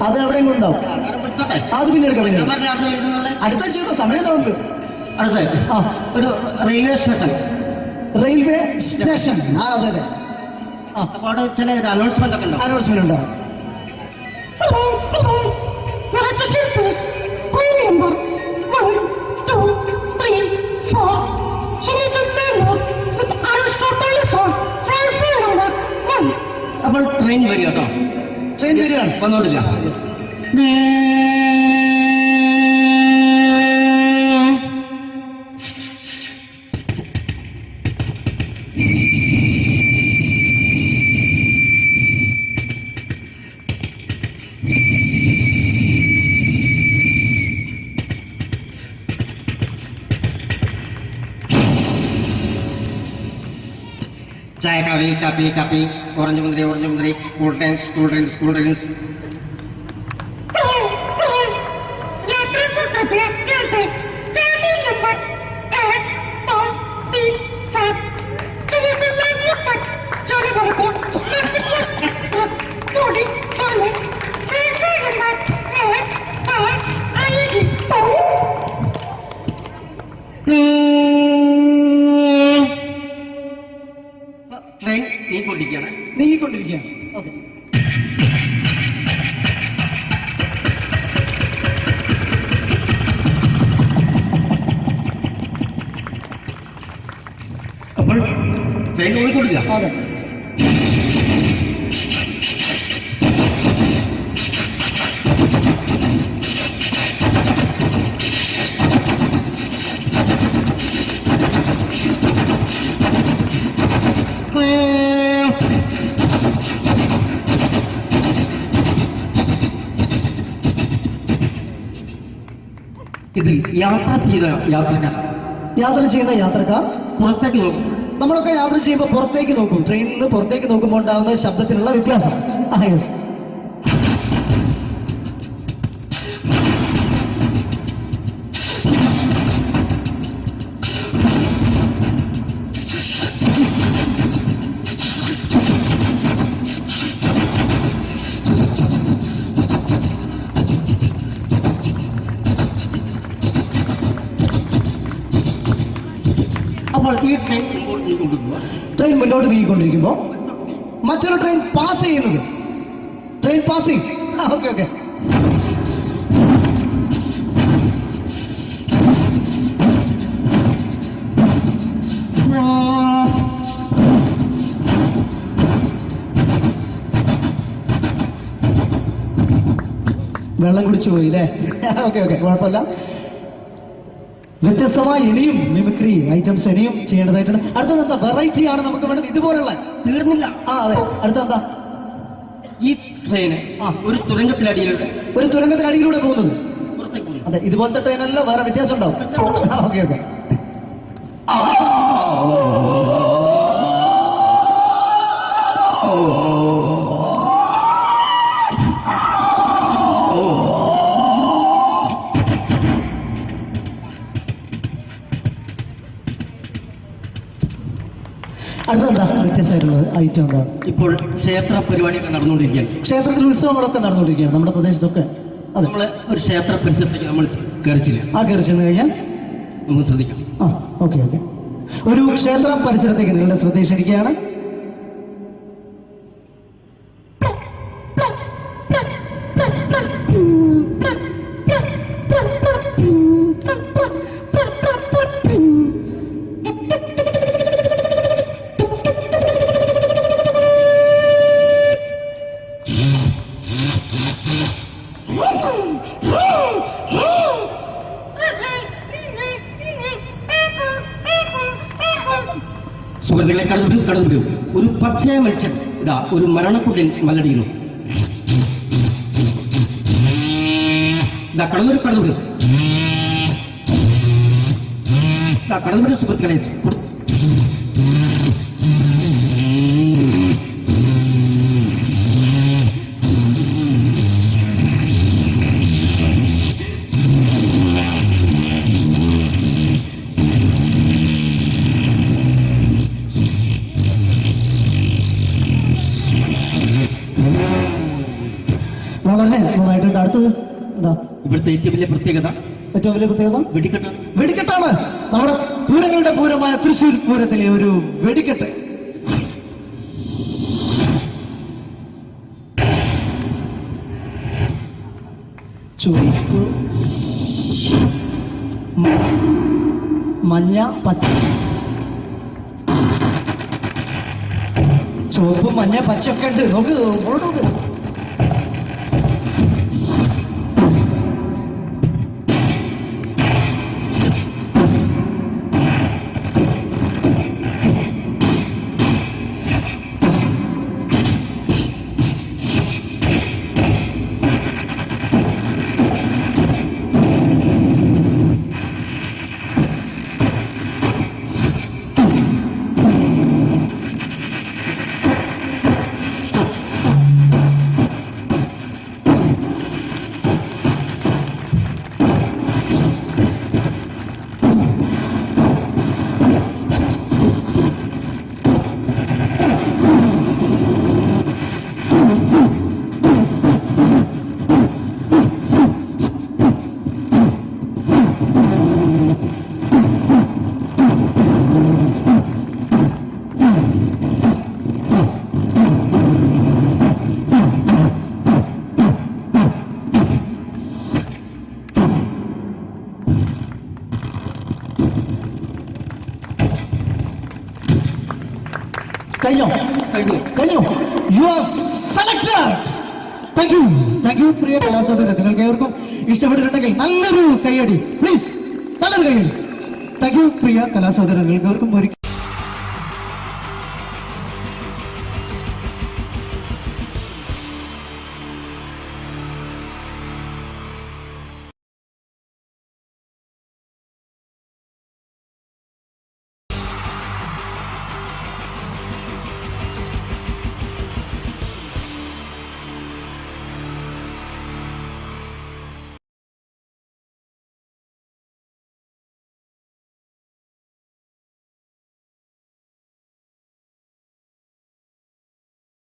അത് എവിടെയെങ്കിലും ഉണ്ടാവും. അത് പിന്നെ എടുക്കാം. അടുത്ത ചെയ്ത സമയം നമുക്ക് അടുത്ത ഒരു റെയിൽവേ സ്റ്റേഷൻ. Railway station. ആ അതെ അതെ. അപ്പൊ അവിടെ ചില അനൗൺസ്മെന്റ് ഒക്കെ ഉണ്ടാവും. അനൗൺസ്മെന്റ് ഉണ്ടാവും. അപ്പോൾ ട്രെയിൻ വരിക കേട്ടോ. ട്രെയിൻ വരികയാണ്. വന്നോട്ടില്ല. ചായ, കാപ്പി, കാപ്പി, കാപ്പി, ഓറഞ്ച് മുന്തിരി, ഓറഞ്ച് മുന്തിരി, cool drinks, cool drinks, cool drinks. Train നീങ്ങിക്കൊണ്ടിരിക്കുകയാണ്. ഓക്കെ. അപ്പോൾ ട്രെയിൻ ഓടിക്കൊണ്ടിരിക്കുക. അതെ. ഇതിൽ യാത്ര ചെയ്ത യാത്രക്കാർ പുറത്തേക്ക് നോക്കും. നമ്മളൊക്കെ യാത്ര ചെയ്യുമ്പോൾ പുറത്തേക്ക് നോക്കും. ട്രെയിനിൽ നിന്ന് പുറത്തേക്ക് നോക്കുമ്പോൾ ഉണ്ടാകുന്ന ശബ്ദത്തിനുള്ള വ്യത്യാസം. അപ്പോൾ ഈ ട്രെയിൻ മുന്നോട്ട് നീങ്ങിക്കൊണ്ടിരിക്കുമ്പോൾ മറ്റൊരു ട്രെയിൻ പാസ് ചെയ്യുന്നത്. Train passing. Okay okay. വെള്ളം കുടിച്ചു പോയില്ലേ? ഓക്കെ ഓക്കെ, കുഴപ്പമില്ല. വ്യത്യസ്തമായി ഇനിയും മിമിക്രി ഐറ്റംസ് ഇനിയും ചെയ്യേണ്ടതായിട്ടുണ്ട്. അടുത്തതെന്താ? വെറൈറ്റി ആണ് നമുക്ക് വേണ്ടത്. ഇതുപോലുള്ള തീർന്നില്ല. ആ അതെ. അടുത്തെന്താ? ഈ ട്രെയിന് ഒരു തുരങ്കത്തിനടിയിലൂടെ പോകുന്നത്. അതെ, ഇതുപോലത്തെ ട്രെയിനല്ലോ, വേറെ വ്യത്യാസം ഉണ്ടാവും. Okay okay. അടുത്തെന്താ വ്യത്യസ്തമായിട്ടുള്ളത് ഐറ്റം എന്താ? ഇപ്പോൾ ക്ഷേത്ര പരിപാടിയൊക്കെ നടന്നുകൊണ്ടിരിക്കുകയാണ്. ക്ഷേത്രത്തിൽ ഉത്സവങ്ങളൊക്കെ നടന്നുകൊണ്ടിരിക്കുകയാണ് നമ്മുടെ പ്രദേശത്തൊക്കെ. നമ്മൾ ഒരു ക്ഷേത്ര പരിസരത്തേക്ക് നമ്മൾ കയറിച്ചില്ല. ആ കയറി ചെന്ന് കഴിഞ്ഞാൽ നമുക്ക് ശ്രദ്ധിക്കാം. ആ ഓക്കെ ഓക്കെ. ഒരു ക്ഷേത്ര പരിസരത്തേക്ക് നിങ്ങളുടെ ശ്രദ്ധ ക്ഷണിക്കുകയാണ്. സുഹൃത്തുക്കളെ കടന്നു ഒരു പച്ചയ മനുഷ്യൻ ഇതാ ഒരു മരണക്കുള്ളിൽ മലടിയുന്നു. ഇതാ കടന്നു സുഹൃത്തുക്കളെ. വളരെ നന്നായിട്ടുണ്ട്. അടുത്തത് എന്താ ഇവിടുത്തെ ഏറ്റവും വലിയ പ്രത്യേകത? വെടിക്കെട്ടാണ്. നമ്മുടെ പൂരങ്ങളുടെ പൂരമായ തൃശ്ശൂർ പൂരത്തിലെ ഒരു വെടിക്കെട്ട്. ചുവപ്പ്, മഞ്ഞ, പച്ച. ചുവപ്പ്, മഞ്ഞ, പച്ചയൊക്കെ ഉണ്ട്. നോക്ക്. കഴിഞ്ഞു. You are selected. Thank you പ്രിയ കലാസഹോദരൻ. നിങ്ങൾക്ക് ഏവർക്കും ഇഷ്ടപ്പെട്ടിട്ടുണ്ടെങ്കിൽ നല്ലൊരു കൈയടി പ്ലീസ്. നല്ലൊരു കൈയടി. താങ്ക് യു പ്രിയ കലാസഹോദരൻ. നിങ്ങൾക്ക് ഏവർക്കും ഒരു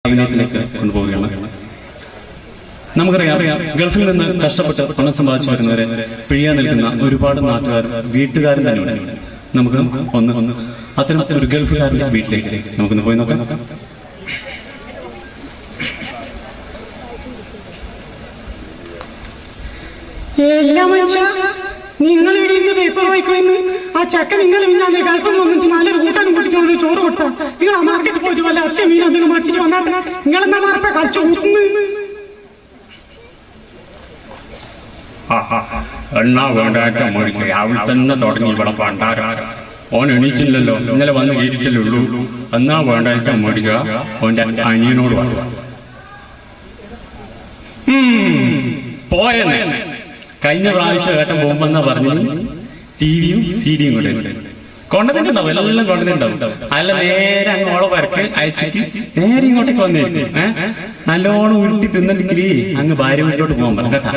അഭിനയത്തിലേക്ക് കൊണ്ടുപോവുകയാണ്. നമുക്കറിയാം, ഗൾഫിൽ നിന്ന് കഷ്ടപ്പെട്ട് പണം സമ്പാദിച്ചു വരുന്നവരെ പിഴിയാൻ നിൽക്കുന്ന ഒരുപാട് നാട്ടുകാരും വീട്ടുകാരും തന്നെയുണ്ട്. നമുക്ക് ഒന്ന് അത്തരം ഒരു ഗൾഫുകാരുടെ വീട്ടിലേക്ക് നമുക്കൊന്ന് പോയി നോക്കാം. നിങ്ങൾ ഇവിടെ പേപ്പർ വായിക്കുമെന്ന് ആ ചക്ക നിങ്ങൾ ഗൾഫിൽ വന്നിട്ട് നല്ലൊരു കൂട്ടാനും കുട്ടികളോട് ചോറ് കൊടുത്താ നിങ്ങൾ ആ മാർക്കറ്റ് പോയിട്ട് വല്ല അച്ഛൻ മീൻ എന്തെങ്കിലും മേടിച്ചിട്ട് വന്നാട്ടെ. നിങ്ങൾ എന്താ മാർപ്പ കളിച്ചു കൂട്ടുന്നു? എണ്ണാ വേണ്ടാറ്റ മോടിക്ക് അവൾ തന്നെ തുടങ്ങി ഇവിടെ പണ്ടാര. ഓൻ എണീറ്റില്ലല്ലോ, ഇന്നലെ വന്ന് വീട്ടിലുള്ളൂ. എന്നാ വേണ്ടാറ്റ മോടിക്കുക ഓന്റെ അനിയനോട് പറയുക. പോയെന്നെ കഴിഞ്ഞ പ്രാവശ്യം ഏട്ടൻ പോകുമ്പെന്നാ പറഞ്ഞു. ടിവിയും സീഡിയും കൂടെ കൊണ്ടുവന്നിട്ടുണ്ടാവും, എല്ലാം കൊണ്ടുവന്നിട്ടുണ്ടാവും. അല്ല നേരെ അങ്ങോളെ വരക്ക് അയച്ചിട്ട് നേരെ ഇങ്ങോട്ടേക്ക് വന്നിരിക്കും. നല്ലോണം ഉരുട്ടി തിന്നിട്ടില്ലേ അങ്ങ് ഭാര്യ വീട്ടിലോട്ട് പോകാൻ പറഞ്ഞു കേട്ടാ.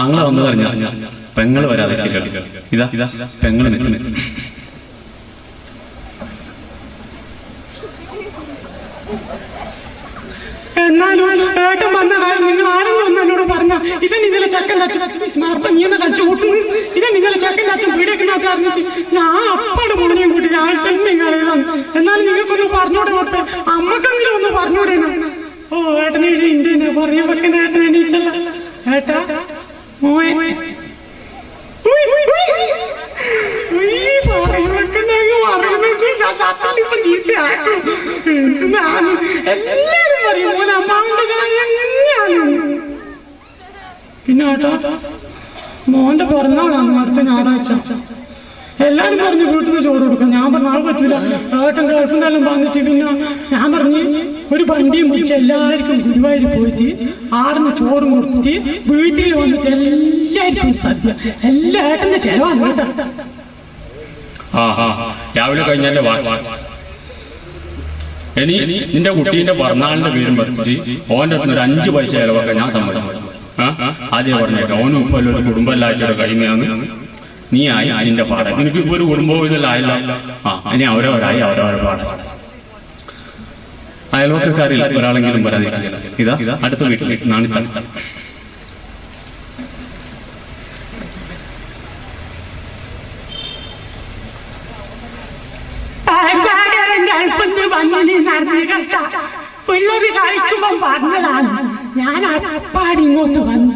ആങ്ങളെ വന്നു പറഞ്ഞ പെങ്ങള് വരാതിരിക്കില്ല. ഇതാ പെങ്ങള് നെത്തി. എന്നാലും ഏട്ടൻ വന്ന കാര്യം നിങ്ങൾ ആരെങ്കിലും ഒന്ന് എന്നോട് പറഞ്ഞ ഇതന്നെ ഇന്നലെ ചക്കൻ്റെ അച്ഛൻ നീ എന്ന് കളിച്ചു കൂട്ടുന്നു. ഇതന്നെ ഇന്നലെ ചക്കൻ്റെ അച്ഛൻ വീടേക്കുന്നൊക്കെ അറിഞ്ഞിട്ട് ഞാൻ അപ്പാട് മുടങ്ങിയും കൂട്ടി ഞാൻ തന്നെ കളയണം. എന്നാലും നിങ്ങൾക്കൊന്ന് പറഞ്ഞോടെ നോട്ടെ, അമ്മക്കെങ്കിലും ഒന്ന് പറഞ്ഞോടെ. ഓ ഏട്ടനെ ഇന്ത്യ പറയാൻ വെക്കുന്ന ഏട്ടൻ എണീച്ചല്ല. ഏട്ടാ എല്ലാരും പറയും മോനെ അമ്മാവിന്റെ കാര്യം എങ്ങനെയാണ്. പിന്നെ ഏട്ടാ മോന്റെ പിറന്നാളാണ് അടുത്ത ഞായറാഴ്ച. എല്ലാരും പറഞ്ഞു വീട്ടിൽ നിന്ന് ചോറ് കൊടുക്കാം. ഞാൻ പറഞ്ഞു അത് പറ്റില്ല, ഏട്ടൻ ഗൾഫിൽ നിന്നെല്ലാം വന്നിട്ട്. പിന്നെ ഞാൻ പറഞ്ഞു ഒരു വണ്ടിയും പിടിച്ച് എല്ലാവർക്കും ഗുരുവായൂർ പോയിട്ട് ആടുന്ന് ചോറും കൊടുത്തിട്ട് വീട്ടിൽ വന്നിട്ട് എല്ലാവർക്കും സദ്യ. എല്ലാ ഏട്ടന്റെ ചെലവാണ് കേട്ടോ. രാവിലെ കഴിഞ്ഞാലേ ഇനി നിന്റെ കുട്ടീന്റെ പിറന്നാളിന്റെ പേരും പറഞ്ഞിട്ട് ഓന്റെ അടുത്ത് ഒരു 5 പൈസ ചെലവൊക്കെ ഞാൻ സമ്മതിക്കും. ആദ്യം പറഞ്ഞേക്കാം, ഓനും ഇപ്പൊ ഒരു കുടുംബമല്ലായിട്ട് കഴിയുന്നതാണ്. നീ ആയി നിന്റെ പാടം. എനിക്ക് ഇപ്പൊ ഒരു കുടുംബവും ഇതെല്ലാം ആയില്ല. ഇനി അവരവരായി അവരവരെ പാടം. അയൽവക്കക്കാരിൽ ഒരാളെങ്കിലും വരാതിരിക്കില്ല. ഇതാ അടുത്ത വീട്ടിൽ നാണിത്തം. പിള്ളേര് കളിക്കുമ്പോ പറഞ്ഞതാണ്. ഞാൻ അപ്പാടി ഇങ്ങോട്ട് വന്നു.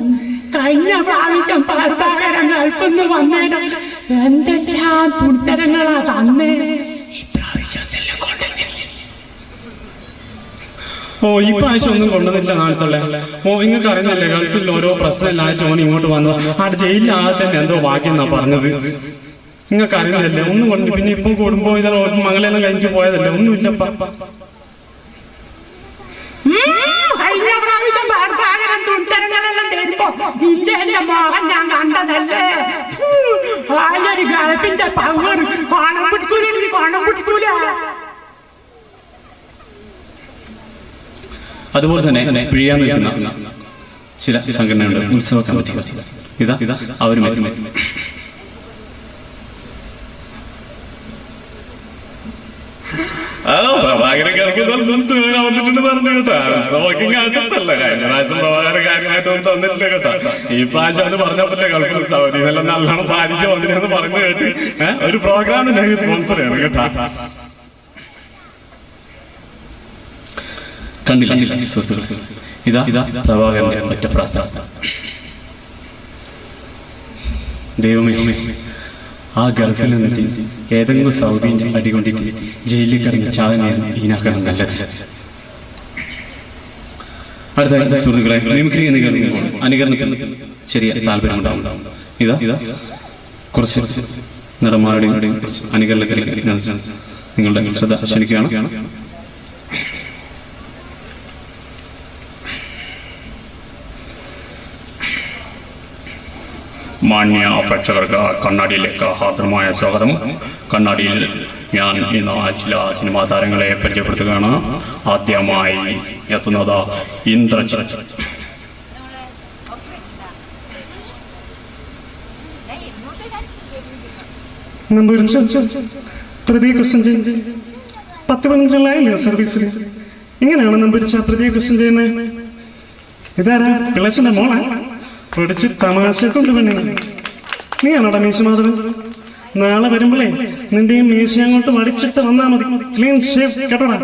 കഴിഞ്ഞ പ്രാവശ്യം പാർപ്പാകരം ഗൾഫിന്ന് വന്നേനോ എന്തെല്ലാം തുണിത്തരങ്ങളാ തന്നേ. ഈ പ്രാവശ്യം ഒന്നും കൊണ്ടുവന്നില്ല നാളത്തുള്ള. നിങ്ങൾക്ക് അറിയുന്നില്ലേ, ഗൾഫിൽ ഓരോ പ്രശ്നമില്ലായിട്ട് ഓൻ ഇങ്ങോട്ട് വന്നു. അവിടെ ജയിലിൽ ആകെ തന്നെ എന്തോ ബാക്കിയെന്നാ പറഞ്ഞത്. നിങ്ങൾക്ക് അറിയുന്നില്ലേ, ഒന്നും കൊണ്ട്. പിന്നെ ഇപ്പൊ കൂടുമ്പോ ഇതെല്ലാം മംഗലെല്ലാം കഴിഞ്ഞിട്ട് പോയതല്ലേ, ഒന്നുമില്ലപ്പ. കഴിഞ്ഞ പ്രാവശ്യം പാർപ്പാകരം തുണിത്തരങ്ങളെല്ലാം തരുമ്പോ നിന്റെ മോഹൻ ഞാൻ കണ്ടതല്ലേ. ആയൊരു ഗൾഫിന്റെ പവർ പണം പിടിക്കൂല, പണം പിടിക്കൂല. അതുപോലെ തന്നെ പിഴിയാൻ നിൽക്കുന്ന ചില സംഘടനകളുടെ ഉത്സവ കമ്മിറ്റി. ഇതാ അവരും എത്തും. പ്രഭാകരക്കാർക്ക് വന്നിട്ടുണ്ട് പറഞ്ഞു കേട്ടോ. ഉത്സവമൊക്കെ അടുത്തല്ല. കഴിഞ്ഞ പ്രാവശ്യം പ്രഭാകരക്കാരനായിട്ട് ഒന്നും തന്നിട്ടില്ല കേട്ടോ. ഈ പ്രാവശ്യം അത് പറഞ്ഞപ്പോഴേ ഗൾഫിൽ ഉത്സവം ഇതെല്ലാം നല്ലോണം പാലിച്ച് വന്നിരുന്നു പറഞ്ഞു കേട്ട് ഒരു പ്രോഗ്രാമിന്റെ സ്പോൺസർ ചെയ്യണം കേട്ടോ. കണ്ടില്ല സുഹൃത്തുക്കളെ, ഇതാ പ്രഭാകരന്റെ ഒറ്റ പ്രാർത്ഥന. ദൈവമേ, ആ ഗൾഫിൽ നിന്നിട്ട് ഏതെങ്കിലും സൗദിന്റെ അടികൊണ്ടിട്ട് ജയിലിൽ കിടന്ന് ചാകുന്നതായിരുന്നു ഈനാക്കണം നല്ലത്. അടുത്ത സുഹൃത്തുക്കളെ, മിമിക്രി അനുകരണത്തിന് ചെറിയ താല്പര്യമുണ്ടാവും. ഇതാ കുറച്ച് നടന്മാരുടെയും അനുകരണത്തിലേക്ക് നിങ്ങളുടെ ശ്രദ്ധ ക്ഷണിക്കുകയാണ്. മാന്യ പ്രേക്ഷകർക്ക് കണ്ണാടിയിലേക്ക് ഹാർദമായ സ്വാഗതം. കണ്ണാടിയിൽ ഞാൻ ഇന്ന് ചില സിനിമാ താരങ്ങളെ പരിചയപ്പെടുത്തുകയാണ്. ആദ്യമായി എത്തുന്നത് ഇന്ദ്രജിത്ത്. പ്രതീക് 10-15 സർവീസിൽ ഇങ്ങനെയാണ് നമ്പരിച്ച പ്രതീക് ചെയ്യുന്നത്. ഇതാരാ? പിള്ളച്ചന്റെ മോളെ പിടിച്ച് തമാശ കൊണ്ടുവന്നെ. നീയാണോടാ മീശ മാധവൻ? നാളെ വരുമ്പോഴേ നിന്റെ ഈ മീശ അങ്ങോട്ട് വടിച്ചിട്ട് വന്നാ മതി. ക്ലീൻ ഷേവ് കേട്ടോടാ.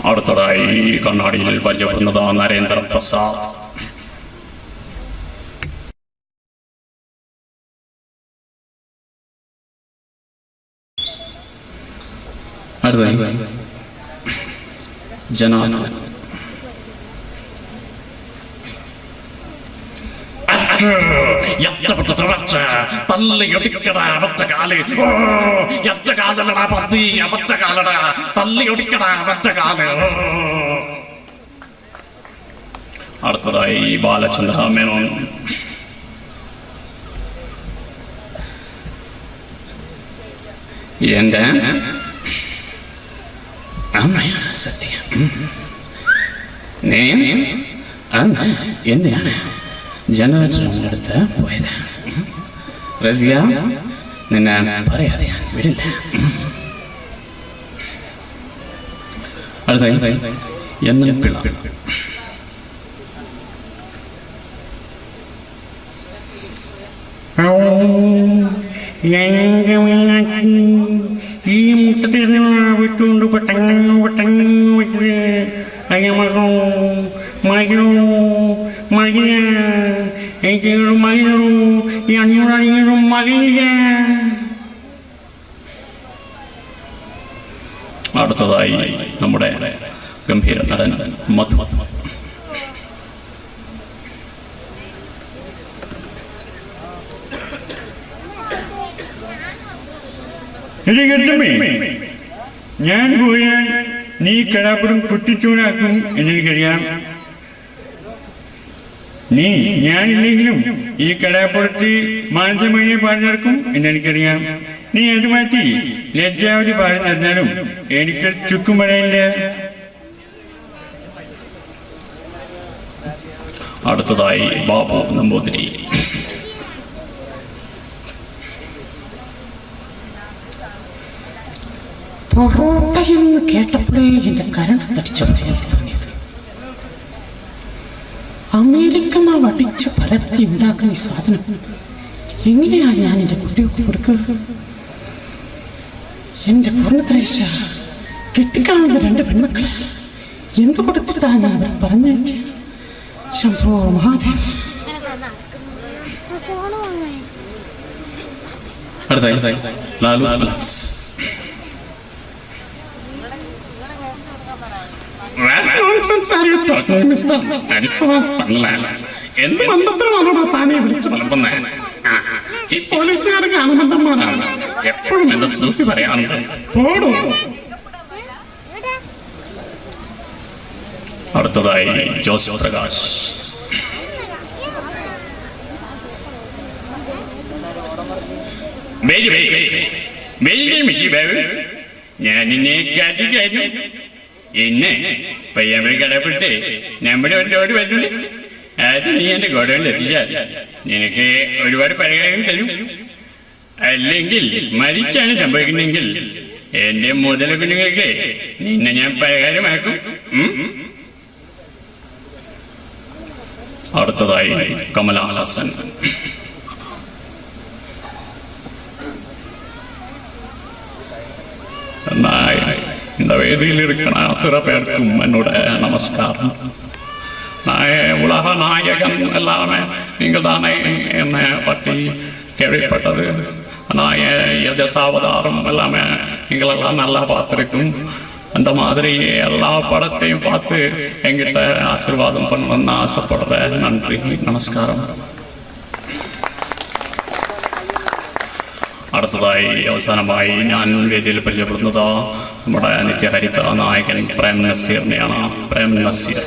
അടുത്തതായി കണ്ണാടിയിൽ പരിചയപ്പെടുന്നത് നരേന്ദ്ര പ്രസാദ്. അടുത്തതായി ജനാർദ്ദൻ. അടുത്തതായി ബാലചന്ദ്ര മേനോൻ. എന്റെ അമ്മയാണ് സത്യം. എന്തിനാണ് ജനറേറ്ററിന്റെ അടുത്ത് പോയത്? റസിയ, നിന്നെ പറയാതെ ഞാൻ വിടില്ല. അടുത്ത എന്ന പിള്ള. ഈ മുട്ടത്തിൽ വിട്ടുകൊണ്ട് പെട്ടെന്ന് അടുത്തതായി നമ്മുടെ ഗംഭീര നടൻ മധു. ഞാൻ പോയാൽ നീ കടാപ്പുറം കുട്ടിച്ചൂനാക്കും എന്നെനിക്കറിയാം. ഞാനില്ലെങ്കിലും ഈ കടാപ്പുറത്ത് മാനസമയെ പാടി നടക്കും എന്നെനിക്കറിയാം. നീ അത് മാറ്റി ലജ്ജാവതി പാടി നടന്നാലും എനിക്ക് ചുക്കും പറയില്ല. അടുത്തതായി ബാബു നമ്പൂതിരി. പൊറോട്ടയെന്ന് കേട്ടപ്പോഴേ എന്റെ കരണ്ട് തടിച്ച തോന്നിയത്. അമേരിക്ക മാവ് അടിച്ച് പരത്തി ഉണ്ടാക്കുന്ന ഈ സാധനം എങ്ങനെയാ ഞാൻ എന്റെ കുട്ടികൾക്ക് കൊടുക്കുക? എന്റെ പൂർണ്ണത്രേശ കെട്ടിക്കാണുന്ന 2 പെൺമക്കളെ എന്ത് കൊടുത്തിട്ടാ ഞാൻ അവർ പറഞ്ഞേക്ക്? ശംഭോ മഹാദേവ. എന്ത് മന്ത്രമാണോ താനെ വിളിച്ചു വളർത്തുന്നേ? ഈ പോലീസുകാർ കാണുമന്ദന്മാരാണ്. എപ്പോഴും എന്റെ സൂസി പറയാറുണ്ട്, പോടൂ. അടുത്തതായി ജോസ് പ്രകാശ്. ഞാൻ നിന്നെ കാര്യം എന്നെ പയ്യാമ്പഴി കടപ്പെട്ട് നമ്മുടെ ഒരുപാട് വരുന്നുണ്ട്. അത് നീ എന്റെ ഗോഡൗണിൽ എത്തിച്ചാൽ നിനക്ക് ഒരുപാട് പരിഹാരം തരും. അല്ലെങ്കിൽ മരിച്ചാണ് സംഭവിക്കുന്നതെങ്കിൽ എന്റെ മുതല കുഞ്ഞുങ്ങൾക്ക് നിന്നെ ഞാൻ പരിഹാരമാക്കും. അടുത്തതായി കമലഹാസൻ. இந்த வேதியில் இருக்கிற அத்தனை பேருக்கும் என்னோட நமஸ்காரம். உலக நாயகன் எல்லாமே நீங்க தானே என்னை பற்றி கேள்விப்பட்டது. சாவதாரம் எல்லாமே நீங்களெல்லாம் நல்லா பார்த்துருக்கும். அந்த மாதிரி எல்லா படத்தையும் பார்த்து எங்கிட்ட ஆசீர்வாதம் பண்ணணும்னு ஆசைப்படுறேன். நன்றி, நமஸ்காரம். അടുത്തതായി അവസാനമായി ഞാൻ വേദിയിൽ പരിചയപ്പെടുന്നത് നമ്മുടെ നിത്യഹരിത നായകൻ പ്രേം നസീറിനെയാണ്. പ്രേം നസീർ.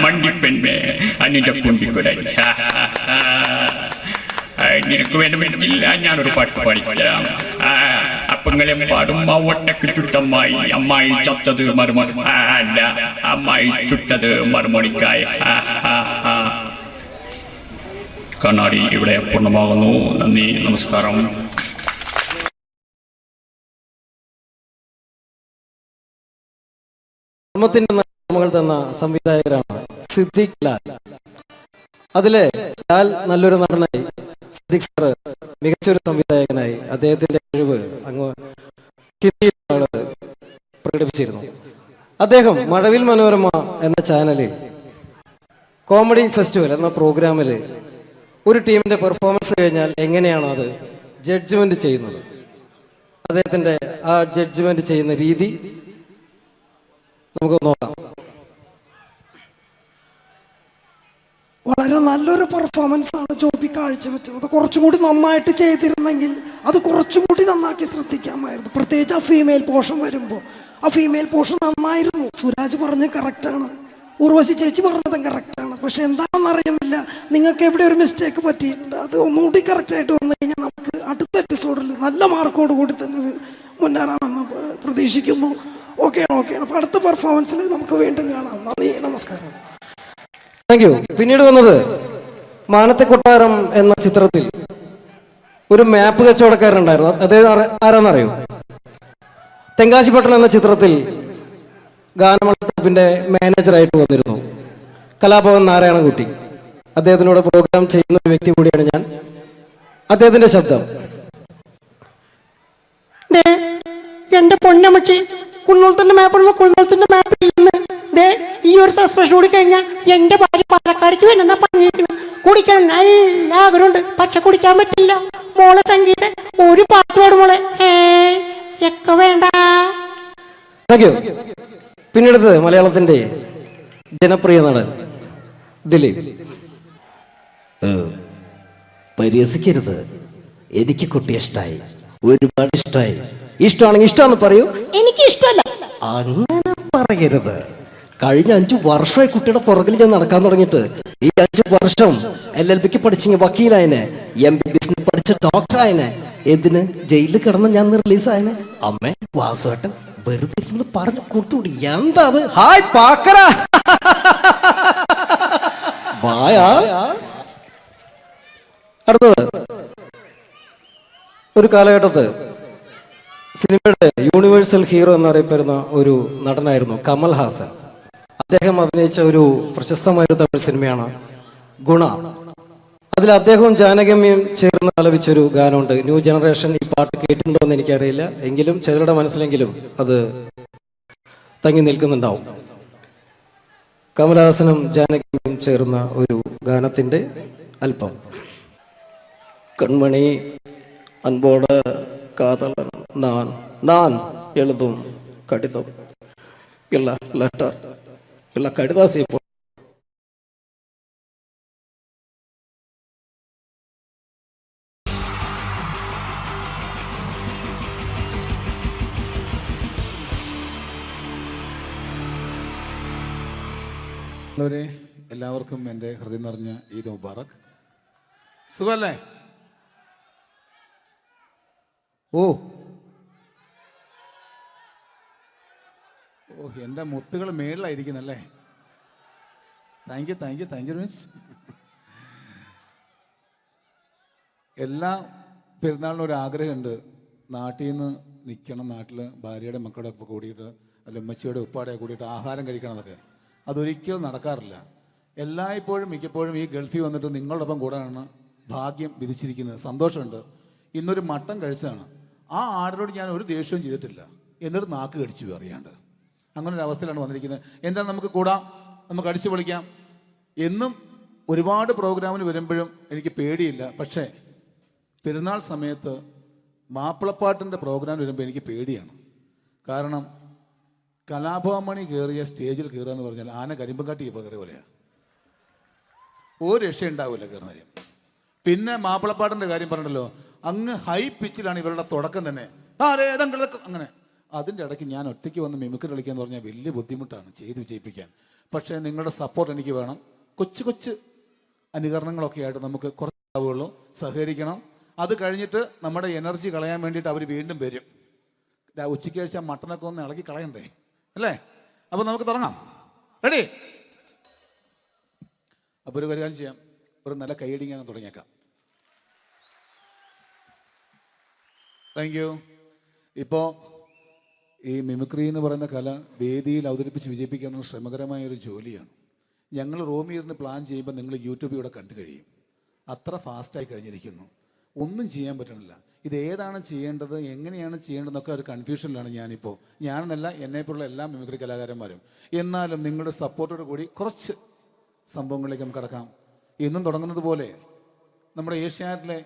മണ്ടിപ്പെൺമേ അന്നിന്റെ കുണ്ടിക്കുരായി. നിനക്ക് വേണമെങ്കില്ല ഞാനൊരു പാട്ട് പാടിത്തരാം. അപ്പങ്ങളെ പാടും ഒട്ടക്ക് ചുട്ടമ്മായി. അമ്മായി ചത്തത് മറുമണി അല്ല, അമ്മായി ചുട്ടത് മറുമണിക്കായി. കണ്ണാടി ഇവിടെ പൂർണ്ണമാകുന്നു. നന്ദി, നമസ്കാരം. നമ്മൾ തന്ന സംവിധായകരാണ് സിദ്ദിഖ് ലാൽ. അതിലെ ലാൽ നല്ലൊരു നടനായി, സിദ്ദിഖ് സാറ് മികച്ചൊരു സംവിധായകനായി അദ്ദേഹത്തിന്റെ കഴിവ് അങ്ങ് ഹിന്ദിയിലാണ് പ്രകടിപ്പിച്ചിരുന്നു. അദ്ദേഹം മഴവിൽ മനോരമ എന്ന ചാനലിൽ കോമഡി ഫെസ്റ്റിവൽ എന്ന പ്രോഗ്രാമിൽ ഒരു ടീമിന്റെ പെർഫോമൻസ് കഴിഞ്ഞാൽ എങ്ങനെയാണ് അത് ജഡ്ജ്മെന്റ് ചെയ്യുന്നത്, അദ്ദേഹത്തിന്റെ ആ ജഡ്ജ്മെന്റ് ചെയ്യുന്ന രീതി നമുക്ക് നോക്കാം. വളരെ നല്ലൊരു പെർഫോമൻസ് ആണ് ജ്യോതി കാഴ്ചവെച്ചത്. അത് കുറച്ചും കൂടി നന്നായിട്ട് ചെയ്തിരുന്നെങ്കിൽ അത് കുറച്ചും കൂടി നന്നാക്കി ശ്രദ്ധിക്കാമായിരുന്നു. പ്രത്യേകിച്ച് ആ ഫീമെയിൽ പോർഷൻ വരുമ്പോൾ ആ ഫീമെയിൽ പോർഷൻ നന്നായിരുന്നു. സുരാജ് പറഞ്ഞത് കറക്റ്റാണ്, ഉർവശി ചേച്ചി പറഞ്ഞതും കറക്റ്റാണ്. പക്ഷെ എന്താണെന്ന് അറിയുന്നില്ല, നിങ്ങൾക്ക് എവിടെ ഒരു മിസ്റ്റേക്ക് പറ്റിയിട്ടുണ്ട്. അത് ഒന്നുകൂടി കറക്റ്റായിട്ട് വന്നു കഴിഞ്ഞാൽ നമുക്ക് അടുത്ത എപ്പിസോഡിൽ നല്ല മാർക്കോട് കൂടി തന്നെ മുന്നേറാമെന്ന് പ്രതീക്ഷിക്കുന്നു. ഓക്കെയാണ്. അപ്പോൾ അടുത്ത പെർഫോമൻസിൽ നമുക്ക് വീണ്ടും കാണാം. നന്ദി, നമസ്കാരം. Thank you. പിന്നീട് വന്നത് മാനത്തെ കൊട്ടാരം എന്ന ചിത്രത്തിൽ ഒരു മാപ്പ് കച്ചവടക്കാരനുണ്ടായിരുന്നു. അദ്ദേഹം ആരാന്നറിയോ? തെങ്കാശിപ്പട്ടണം എന്ന ചിത്രത്തിൽ ഗാനമണ്ഡലത്തിന്റെ മാനേജറായിട്ട് വന്നിരുന്നു കലാഭവൻ നാരായണൻകുട്ടി. അദ്ദേഹത്തിനോട് പ്രോഗ്രാം ചെയ്യുന്ന ഒരു വ്യക്തി കൂടിയാണ് ഞാൻ. അദ്ദേഹത്തിന്റെ ശബ്ദം. എന്റെ പൊന്നമ്മച്ചി, കുന്നോളത്തിന്റെ മാപ്പുള്ള കുന്നോളത്തിന്റെ മാപ്പിൽ നിന്ന് ഈ ഒരു സസ്പെൻഷൻ കൂടി കഴിഞ്ഞാൽ എന്റെ ഭാര്യ പാലക്കാടേക്ക് വേണമെന്നാ പറഞ്ഞിരിക്കുന്നു. കുടിക്കണം നല്ല ആഗ്രഹമുണ്ട്, പക്ഷെ കുടിക്കാൻ പറ്റില്ല. മോളെ സംഗീത ഒരു പാട്ട് പാടും മോളെ. ഒക്കെ വേണ്ട. Thank you. പിന്നീട് മലയാളത്തിന്റെ ജനപ്രിയ നടൻ ദിലീപ്. പരിഹസിക്കരുത്, എനിക്ക് കുട്ടി ഇഷ്ടായി, ഒരുപാട് ഇഷ്ടായി. ഇഷ്ടമാണെങ്കിൽ ഇഷ്ടമാണെന്ന് പറയൂ. എനിക്ക് ഇഷ്ടമല്ല. അങ്ങനെ പറയരുത്. കഴിഞ്ഞ 5 വർഷമായി കുട്ടിയുടെ പുറകിൽ ഞാൻ നടക്കാൻ തുടങ്ങിയിട്ട്. ഈ 5 വർഷം LLBക്ക് പഠിച്ചെങ്കിൽ വക്കീലായനെ, MBBS പഠിച്ച ഡോക്ടറായനെ, എന്തിന് ജയിലിൽ കിടന്ന് ഞാൻ റിലീസായനെ. അമ്മേ വാസുവേട്ടൻ വെറുതെ ഇരുന്ന് പറഞ്ഞു കൊടുത്തുകൂടി. എന്താ അത്? ഹായ് പാക്കര. അടുത്തത് ഒരു കാലഘട്ടത്ത് സിനിമയുടെ യൂണിവേഴ്സൽ ഹീറോ എന്നറിയപ്പെടുന്ന ഒരു നടനായിരുന്നു കമൽ ഹാസൻ. അദ്ദേഹം അഭിനയിച്ച ഒരു പ്രശസ്തമായ തമിഴ് സിനിമയാണ് ഗുണ. അതിൽ അദ്ദേഹവും ജാനകിയമ്മയും ചേർന്ന് ആലപിച്ചൊരു ഗാനമുണ്ട്. ന്യൂ ജനറേഷൻ ഈ പാട്ട് കേട്ടിട്ടുണ്ടോ എന്ന് എനിക്കറിയില്ല, എങ്കിലും ചിലരുടെ മനസ്സിലെങ്കിലും അത് തങ്ങി നിൽക്കുന്നുണ്ടാവും. കമൽഹാസനും ജാനകിയമ്മയും ചേർന്ന ഒരു ഗാനത്തിന്റെ അല്പം. കൺമണി அன்போட காதலன் நான் நான் எழுதும் கடிதம் இல்ல லெட்டர் இல்ல கடிதாசி എല്ലാവർക്കും എൻ്റെ ഹൃദയം നിറഞ്ഞ ഈദ് മുബാറക്. സുഖല്ലേ? ഓ ഓ എൻ്റെ മുത്തുകൾ മേളിലായിരിക്കുന്നല്ലേ. Thank you miss. എല്ലാ പെരുന്നാളിനും ഒരു ആഗ്രഹമുണ്ട്, നാട്ടിൽ നിന്ന് നിൽക്കണം, നാട്ടിൽ ഭാര്യയുടെ മക്കളുടെ ഒക്കെ കൂടിയിട്ട് അല്ല ഉമ്മച്ചിയുടെ ഉപ്പാടെ കൂടിയിട്ട് ആഹാരം കഴിക്കണം എന്നൊക്കെ. അതൊരിക്കലും നടക്കാറില്ല. എല്ലായ്പ്പോഴും മിക്കപ്പോഴും ഈ ഗൾഫിൽ വന്നിട്ട് നിങ്ങളോടൊപ്പം കൂടാനാണ് ഭാഗ്യം വിധിച്ചിരിക്കുന്നത്. സന്തോഷമുണ്ട്. ഇന്നൊരു മട്ടൻ കഴിച്ചതാണ്. ആ ആടിനോട് ഞാൻ ഒരു ദേഷ്യവും ചെയ്തിട്ടില്ല, എന്നിട്ട് നാക്ക് കടിച്ചു അറിയാണ്ട്. അങ്ങനെ ഒരു അവസ്ഥയിലാണ് വന്നിരിക്കുന്നത്. എന്താ നമുക്ക് കൂടാം, നമുക്ക് അടിച്ചു പൊളിക്കാം എന്നും ഒരുപാട് പ്രോഗ്രാമിന് വരുമ്പോഴും എനിക്ക് പേടിയില്ല. പക്ഷേ പെരുന്നാൾ സമയത്ത് മാപ്പിളപ്പാട്ടിൻ്റെ പ്രോഗ്രാം വരുമ്പോൾ എനിക്ക് പേടിയാണ്. കാരണം കലാഭവമണി കയറിയ സ്റ്റേജിൽ കയറുക എന്ന് പറഞ്ഞാൽ ആന കരിമ്പം കാട്ടി കയറിയ പോലെയാണ്. ഒരു രക്ഷ ഉണ്ടാവില്ല കയറുന്നതിന്. പിന്നെ മാപ്പിളപ്പാട്ടിൻ്റെ കാര്യം പറഞ്ഞല്ലോ, അങ്ങ് ഹൈ പിച്ചിലാണ് ഇവരുടെ തുടക്കം തന്നെ. അങ്ങനെ അതിൻ്റെ ഇടയ്ക്ക് ഞാൻ ഒറ്റയ്ക്ക് വന്ന് മിമിക്രി കളിക്കാന്ന് പറഞ്ഞാൽ വലിയ ബുദ്ധിമുട്ടാണ് ചെയ്ത് വിജയിപ്പിക്കാൻ. പക്ഷേ നിങ്ങളുടെ സപ്പോർട്ട് എനിക്ക് വേണം. കൊച്ചു കൊച്ചു അനുകരണങ്ങളൊക്കെ ആയിട്ട് നമുക്ക് കുറച്ചാവുള്ളൂ. സഹകരിക്കണം. അത് കഴിഞ്ഞിട്ട് നമ്മുടെ എനർജി കളയാൻ വേണ്ടിയിട്ട് അവർ വീണ്ടും വരും. ഉച്ചയ്ക്ക് കഴിച്ച മട്ടനൊക്കെ ഒന്ന് ഇളക്കി കളയണ്ടേ അല്ലേ? അപ്പോൾ നമുക്ക് തുടങ്ങാം. റെഡി? അപ്പോൾ ഒരു കാര്യം ചെയ്യാം, ഒരു നല്ല കൈയടിക്കാൻ തുടങ്ങിയേക്കാം. Thank you. ഇപ്പോൾ ഈ മിമിക്രി എന്ന് പറയുന്ന കല വേദിയിൽ അവതരിപ്പിച്ച് വിജയിപ്പിക്കുക എന്നുള്ള ശ്രമകരമായൊരു ജോലിയാണ്. ഞങ്ങൾ റൂമിൽ ഇരുന്ന് പ്ലാൻ ചെയ്യുമ്പോൾ നിങ്ങൾ യൂട്യൂബിലൂടെ കണ്ടു കഴിയും. അത്ര ഫാസ്റ്റായി കഴിഞ്ഞിരിക്കുന്നു. ഒന്നും ചെയ്യാൻ പറ്റണില്ല. ഇത് ഏതാണ് ചെയ്യേണ്ടത്, എങ്ങനെയാണ് ചെയ്യേണ്ടതെന്നൊക്കെ ഒരു കൺഫ്യൂഷനിലാണ് ഞാനിപ്പോൾ. ഞാനെന്നല്ല, എന്നെപ്പോലുള്ള എല്ലാ മിമിക്രി കലാകാരന്മാരും. എന്നാലും നിങ്ങളുടെ സപ്പോർട്ടോട് കൂടി കുറച്ച് സംഭവങ്ങളിലേക്ക് നമുക്ക് കടക്കാം. ഇന്നും തുടങ്ങുന്നത് പോലെ നമ്മുടെ ഏഷ്യാനെറ്റിലെ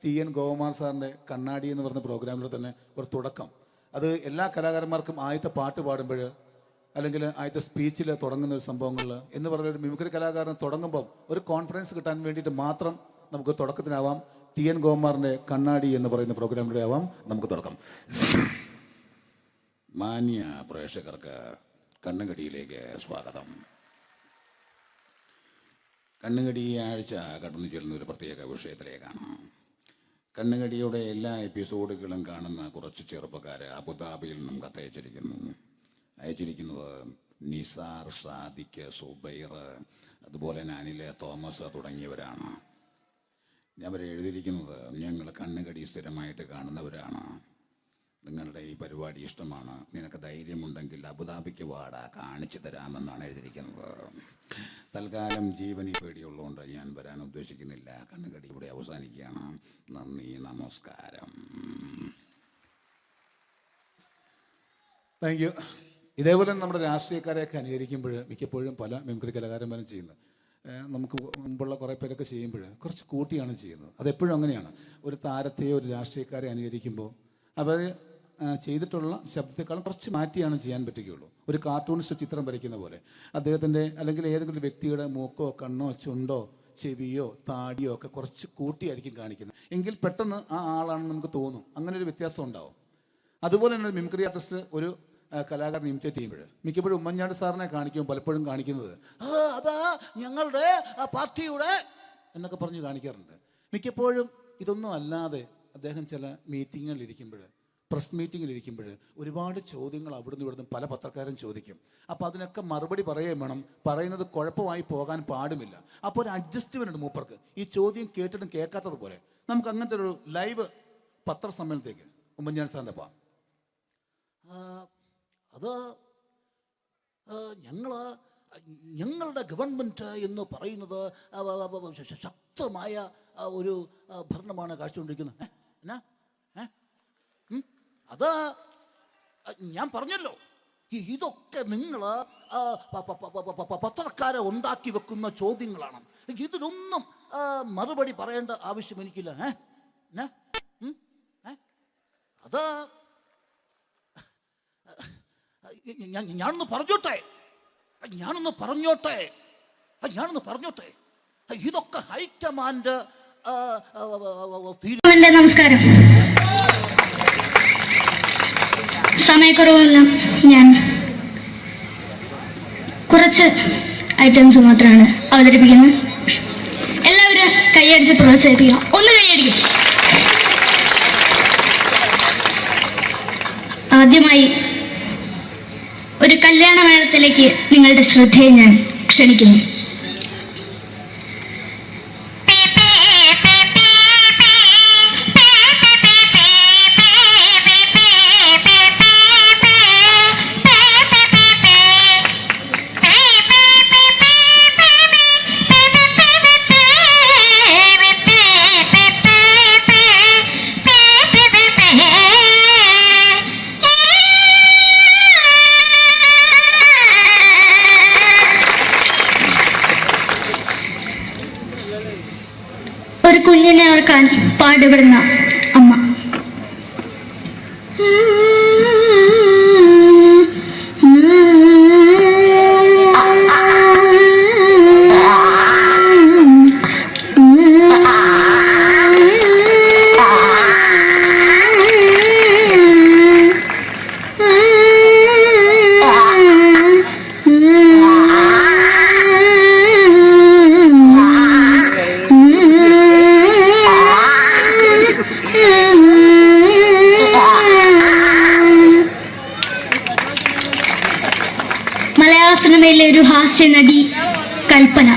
TN ഗോപകുമാർ സാറിൻ്റെ കണ്ണാടി എന്ന് പറഞ്ഞ പ്രോഗ്രാമിൽ തന്നെ ഒരു തുടക്കം. അത് എല്ലാ കലാകാരന്മാർക്കും ആദ്യത്തെ പാട്ട് പാടുമ്പോൾ അല്ലെങ്കിൽ ആദ്യത്തെ സ്പീച്ചിൽ തുടങ്ങുന്ന ഒരു സംഭവങ്ങളിൽ എന്ന് പറഞ്ഞ ഒരു മിമിക്രി കലാകാരൻ തുടങ്ങുമ്പോൾ ഒരു കോൺഫിഡൻസ് കിട്ടാൻ വേണ്ടിയിട്ട് മാത്രം നമുക്ക് തുടക്കത്തിനാവാം. TN ഗോപകുമാറിൻ്റെ കണ്ണാടി എന്ന് പറയുന്ന പ്രോഗ്രാമിലൂടെ ആവാം നമുക്ക് തുടക്കം. മാന്യ പ്രേക്ഷകർക്ക് കണ്ണുകടിയിലേക്ക് സ്വാഗതം. കണ്ണുകടി ആഴ്ച കടന്നു ചെല്ലുന്ന ഒരു പ്രത്യേക വിഷയത്തിലേക്കാണ്. കണ്ണുകടിയുടെ എല്ലാ എപ്പിസോഡുകളും കാണുന്ന കുറച്ച് ചെറുപ്പക്കാർ അബുദാബിയിൽ നിന്നും കത്തയച്ചിരിക്കുന്നു. അയച്ചിരിക്കുന്നത് നിസാർ, സാദിഖ്, സുബൈർ, അതുപോലെ അനിൽ, തോമസ് തുടങ്ങിയവരാണ്. അവർ എഴുതിയിരിക്കുന്നത്, ഞങ്ങൾ കണ്ണുകടി സ്ഥിരമായിട്ട് കാണുന്നവരാണ്. നിങ്ങളുടെ ഈ പരിപാടി ഇഷ്ടമാണ്. നിനക്ക് ധൈര്യമുണ്ടെങ്കിൽ അബുദാബിക്ക് വാടാ, കാണിച്ചു തരാമെന്നാണ് എഴുതിയിരിക്കുന്നത്. തൽക്കാലം ജീവനി പേടിയുള്ളതുകൊണ്ട് ഞാൻ വരാൻ ഉദ്ദേശിക്കുന്നില്ല. കണ്ണുകടി ഇവിടെ അവസാനിക്കുകയാണ്. നന്ദി, നമസ്കാരം. Thank you. ഇതേപോലെ നമ്മുടെ രാഷ്ട്രീയക്കാരെയൊക്കെ അനുകരിക്കുമ്പോൾ മിക്കപ്പോഴും പല മിമിക്രി കലാകാരന്മാരും ചെയ്യുന്നത്, നമുക്ക് മുമ്പുള്ള കുറേ പേരൊക്കെ ചെയ്യുമ്പോൾ കുറച്ച് കൂട്ടിയാണ് ചെയ്യുന്നത്. അതെപ്പോഴും അങ്ങനെയാണ്. ഒരു താരത്തെയോ ഒരു രാഷ്ട്രീയക്കാരെ അനുകരിക്കുമ്പോൾ അവർ ചെയ്തിട്ടുള്ള ശബ്ദത്തെക്കാളും കുറച്ച് മാറ്റിയാണ് ചെയ്യാൻ പറ്റുകയുള്ളൂ. ഒരു കാർട്ടൂണിസ്റ്റ് ചിത്രം വരയ്ക്കുന്ന പോലെ അദ്ദേഹത്തിൻ്റെ അല്ലെങ്കിൽ ഏതെങ്കിലും ഒരു വ്യക്തിയുടെ മൂക്കോ കണ്ണോ ചുണ്ടോ ചെവിയോ താടിയോ ഒക്കെ കുറച്ച് കൂട്ടിയായിരിക്കും കാണിക്കുന്നത്. എങ്കിൽ പെട്ടെന്ന് ആ ആളാണെന്ന് നമുക്ക് തോന്നും. അങ്ങനെ ഒരു വ്യത്യാസം ഉണ്ടാവും. അതുപോലെ തന്നെ മിമിക്രി ആർട്ടിസ്റ്റ് ഒരു കലാകാരൻ ഇമിറ്റേറ്റ് ചെയ്യുമ്പോൾ മിക്കപ്പോഴും ഉമ്മൻചാണ്ടി സാറിനെ കാണിക്കും, പലപ്പോഴും കാണിക്കുന്നത് അതാ ഞങ്ങളുടെ പാർട്ടിയുടെ എന്നൊക്കെ പറഞ്ഞ് കാണിക്കാറുണ്ട്. മിക്കപ്പോഴും ഇതൊന്നും അല്ലാതെ അദ്ദേഹം ചില മീറ്റിങ്ങുകളിലിരിക്കുമ്പോൾ, പ്രസ് മീറ്റിങ്ങിലിരിക്കുമ്പോൾ ഒരുപാട് ചോദ്യങ്ങൾ അവിടുന്ന് ഇവിടുന്ന് പല പത്രക്കാരും ചോദിക്കും. അപ്പോൾ അതിനൊക്കെ മറുപടി പറയുകയും വേണം. പറയുന്നത് കുഴപ്പമായി പോകാൻ പാടുമില്ല. അപ്പോൾ ഒരു അഡ്ജസ്റ്റ്മെൻ്റ് ഉണ്ട് മൂപ്പർക്ക്. ഈ ചോദ്യം കേട്ടിട്ടും കേൾക്കാത്തതുപോലെ നമുക്ക് അങ്ങനത്തെ ഒരു ലൈവ് പത്രസമ്മേളനത്തേക്ക് ഉമ്മൻചാണ്ടി സാറിൻ്റെ പോകാം. അത് ഞങ്ങളുടെ ഗവൺമെൻറ് എന്ന് പറയുന്നത് ശക്തമായ ഒരു ഭരണമാണ് കാഴ്ചകൊണ്ടിരിക്കുന്നത്. എന്നാ അത് ഞാൻ പറഞ്ഞല്ലോ, ഇതൊക്കെ നിങ്ങൾ പത്രക്കാരെ ഉണ്ടാക്കി വെക്കുന്ന ചോദ്യങ്ങളാണ്. ഇതിനൊന്നും മറുപടി പറയേണ്ട ആവശ്യം എനിക്കില്ല. അത് ഞാനൊന്ന് പറഞ്ഞോട്ടെ ഇതൊക്കെ ഹൈക്കമാൻഡ്. നമസ്കാരം. സമയക്കുറവല്ല, ഞാൻ കുറച്ച് ഐറ്റംസ് മാത്രമാണ് അവതരിപ്പിക്കുന്നത്. എല്ലാവരും കൈയടിച്ച് പ്രോത്സാഹിപ്പിക്കണം. ഒന്ന് കൈയടിക്കും. ആദ്യമായി ഒരു കല്യാണ മേളത്തിലേക്ക് നിങ്ങളുടെ ശ്രദ്ധയെ ഞാൻ ക്ഷണിക്കുന്നു. ഒരു കുഞ്ഞിനെ ഓർക്കാൻ പാടുപെടുന്ന അമ്മ. മലയാള സിനിമയിലെ ഒരു ഹാസ്യ നടി കൽപ്പന.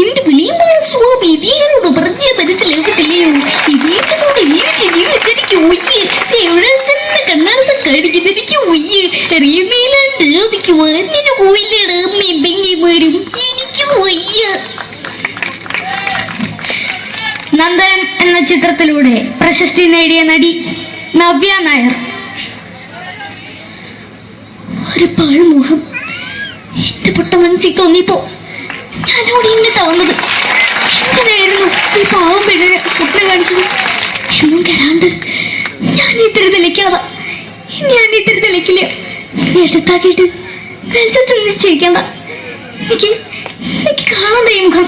എന്റെ വിളിയുമ്പോൾ സ്വാമി ഇതിനോട് പറഞ്ഞ മനസ്സിലാകത്തില്ലയോ? ഇതിനോട് ജീവിതത്തിലേക്ക് ഒയ്യ് എവിടെ തന്നെ കണ്ണാടത്ത് കടിക്കുന്നത് എനിക്ക് ഒയ്യ് അറിയുമേലാണ്ട് എനിക്ക് വന്നിന് പോയില്ലട മെമ്പെങ്ങിമാരും എനിക്ക് ഒയ്യ. നന്ദനം എന്ന ചിത്രത്തിലൂടെ പ്രശസ്തി നേടിയ നടി നവ്യ നായർ. ഒരു പാഴ്മുഖം എന്റെ പൊട്ട മനസ്സിൽ തോന്നിയപ്പോ ഞാനോട് ഇന്നിട്ടാ വന്നത്. എങ്ങനെയായിരുന്നു ഈ പാവം പെണ്ണിന് സ്വപ്നം കാണിച്ചത്? എന്നും കെടാണ്ട് ഞാൻ ഇത്തിരി തെളിക്കില്ല. എടുത്താക്കിയിട്ട് വെളിച്ചത്ത് നിശ്ചയിക്കണ്ട. എനിക്ക് കാണാൻ ഈ മുഖം.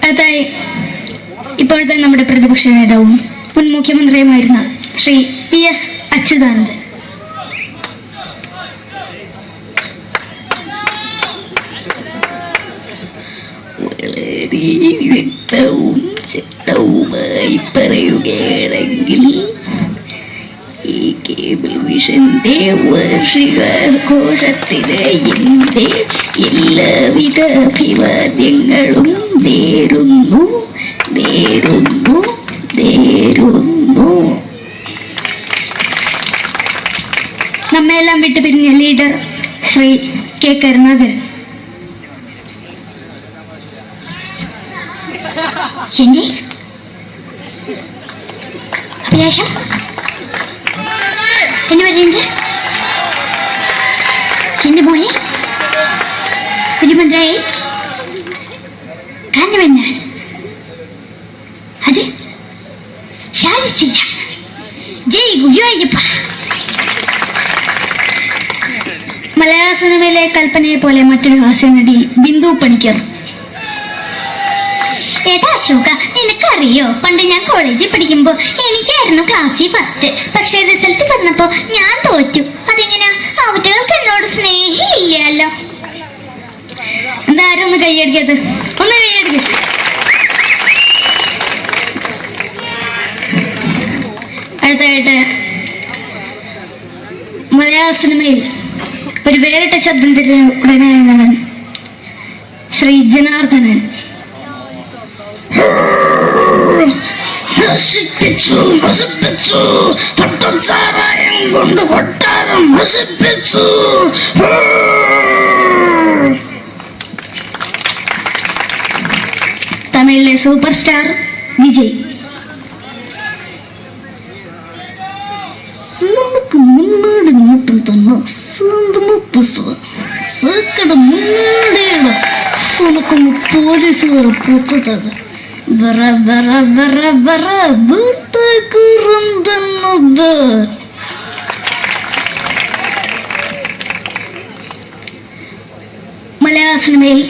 അതായി ഇപ്പോഴത്തെ നമ്മുടെ പ്രതിപക്ഷ നേതാവും മുൻ മുഖ്യമന്ത്രിയുമായിരുന്ന ശ്രീ PS അച്യുതാനന്ദൻ. വളരെ വ്യക്തവും ശക്തവുമായി പറയുകയാണെങ്കിൽ ഈ കേബിൾ വിഷന്റെ വാർഷികാഘോഷത്തിന് എന്റെ എല്ലാവിധ അഭിവാദ്യങ്ങളും നേരുന്നു. നമ്മെല്ലാം വിട്ടുപിരിഞ്ഞ ലീഡർ ശ്രീ കെ കരുണാകരൻ. എന്റെ അഭിലാഷം എന്ന് പറയുന്നത് എന്റെ മോനെ കുഞ്ഞുമന്ത്രായി കാഞ്ഞവന്നാണ്. മലയാള സിനിമയിലെ കൽപ്പനയെ പോലെ മറ്റൊരു ഹാസ്യനടി ബിന്ദു പണിക്കർ. ഏട്ടാ അശോക, നിനക്കറിയോ പണ്ട് ഞാൻ കോളേജിൽ പഠിക്കുമ്പോ എനിക്കായിരുന്നു ക്ലാസ്സിൽ ഫസ്റ്റ്. പക്ഷെ റിസൾട്ട് പറഞ്ഞപ്പോ ഞാൻ തോറ്റു. അതെങ്ങനെയാ? അവറ്റകൾക്ക് എന്നോട് സ്നേഹമില്ലല്ലോ. എന്താരും ഒന്ന് കൈയടിക്കത്, ഒന്ന് കൈയടിക്ക. അടുത്തായിട്ട് മലയാള സിനിമയിൽ ഒരു വേറിട്ട ശബ്ദം തരുന്ന ശ്രീ ജനാർദ്ദനൻ. നശിപ്പിച്ചു നശിപ്പിച്ചു, പട്ടച്ചാരായം കൊണ്ട് കൊട്ടാരം നശിപ്പിച്ചു. തമിഴിലെ സൂപ്പർ സ്റ്റാർ വിജയ്. സിനിമക്ക് മുன்னாடி மட்டும் തന്നെ സ്വന്തം പുസ്തകം സക്കട മുன்னாடிയാണ് ഉനക്കും പോലീസുകാർ പൊത്തത്. വര വര വര വര വീട്ടുകുറുന്നത്. മലയാള സിനിമയിൽ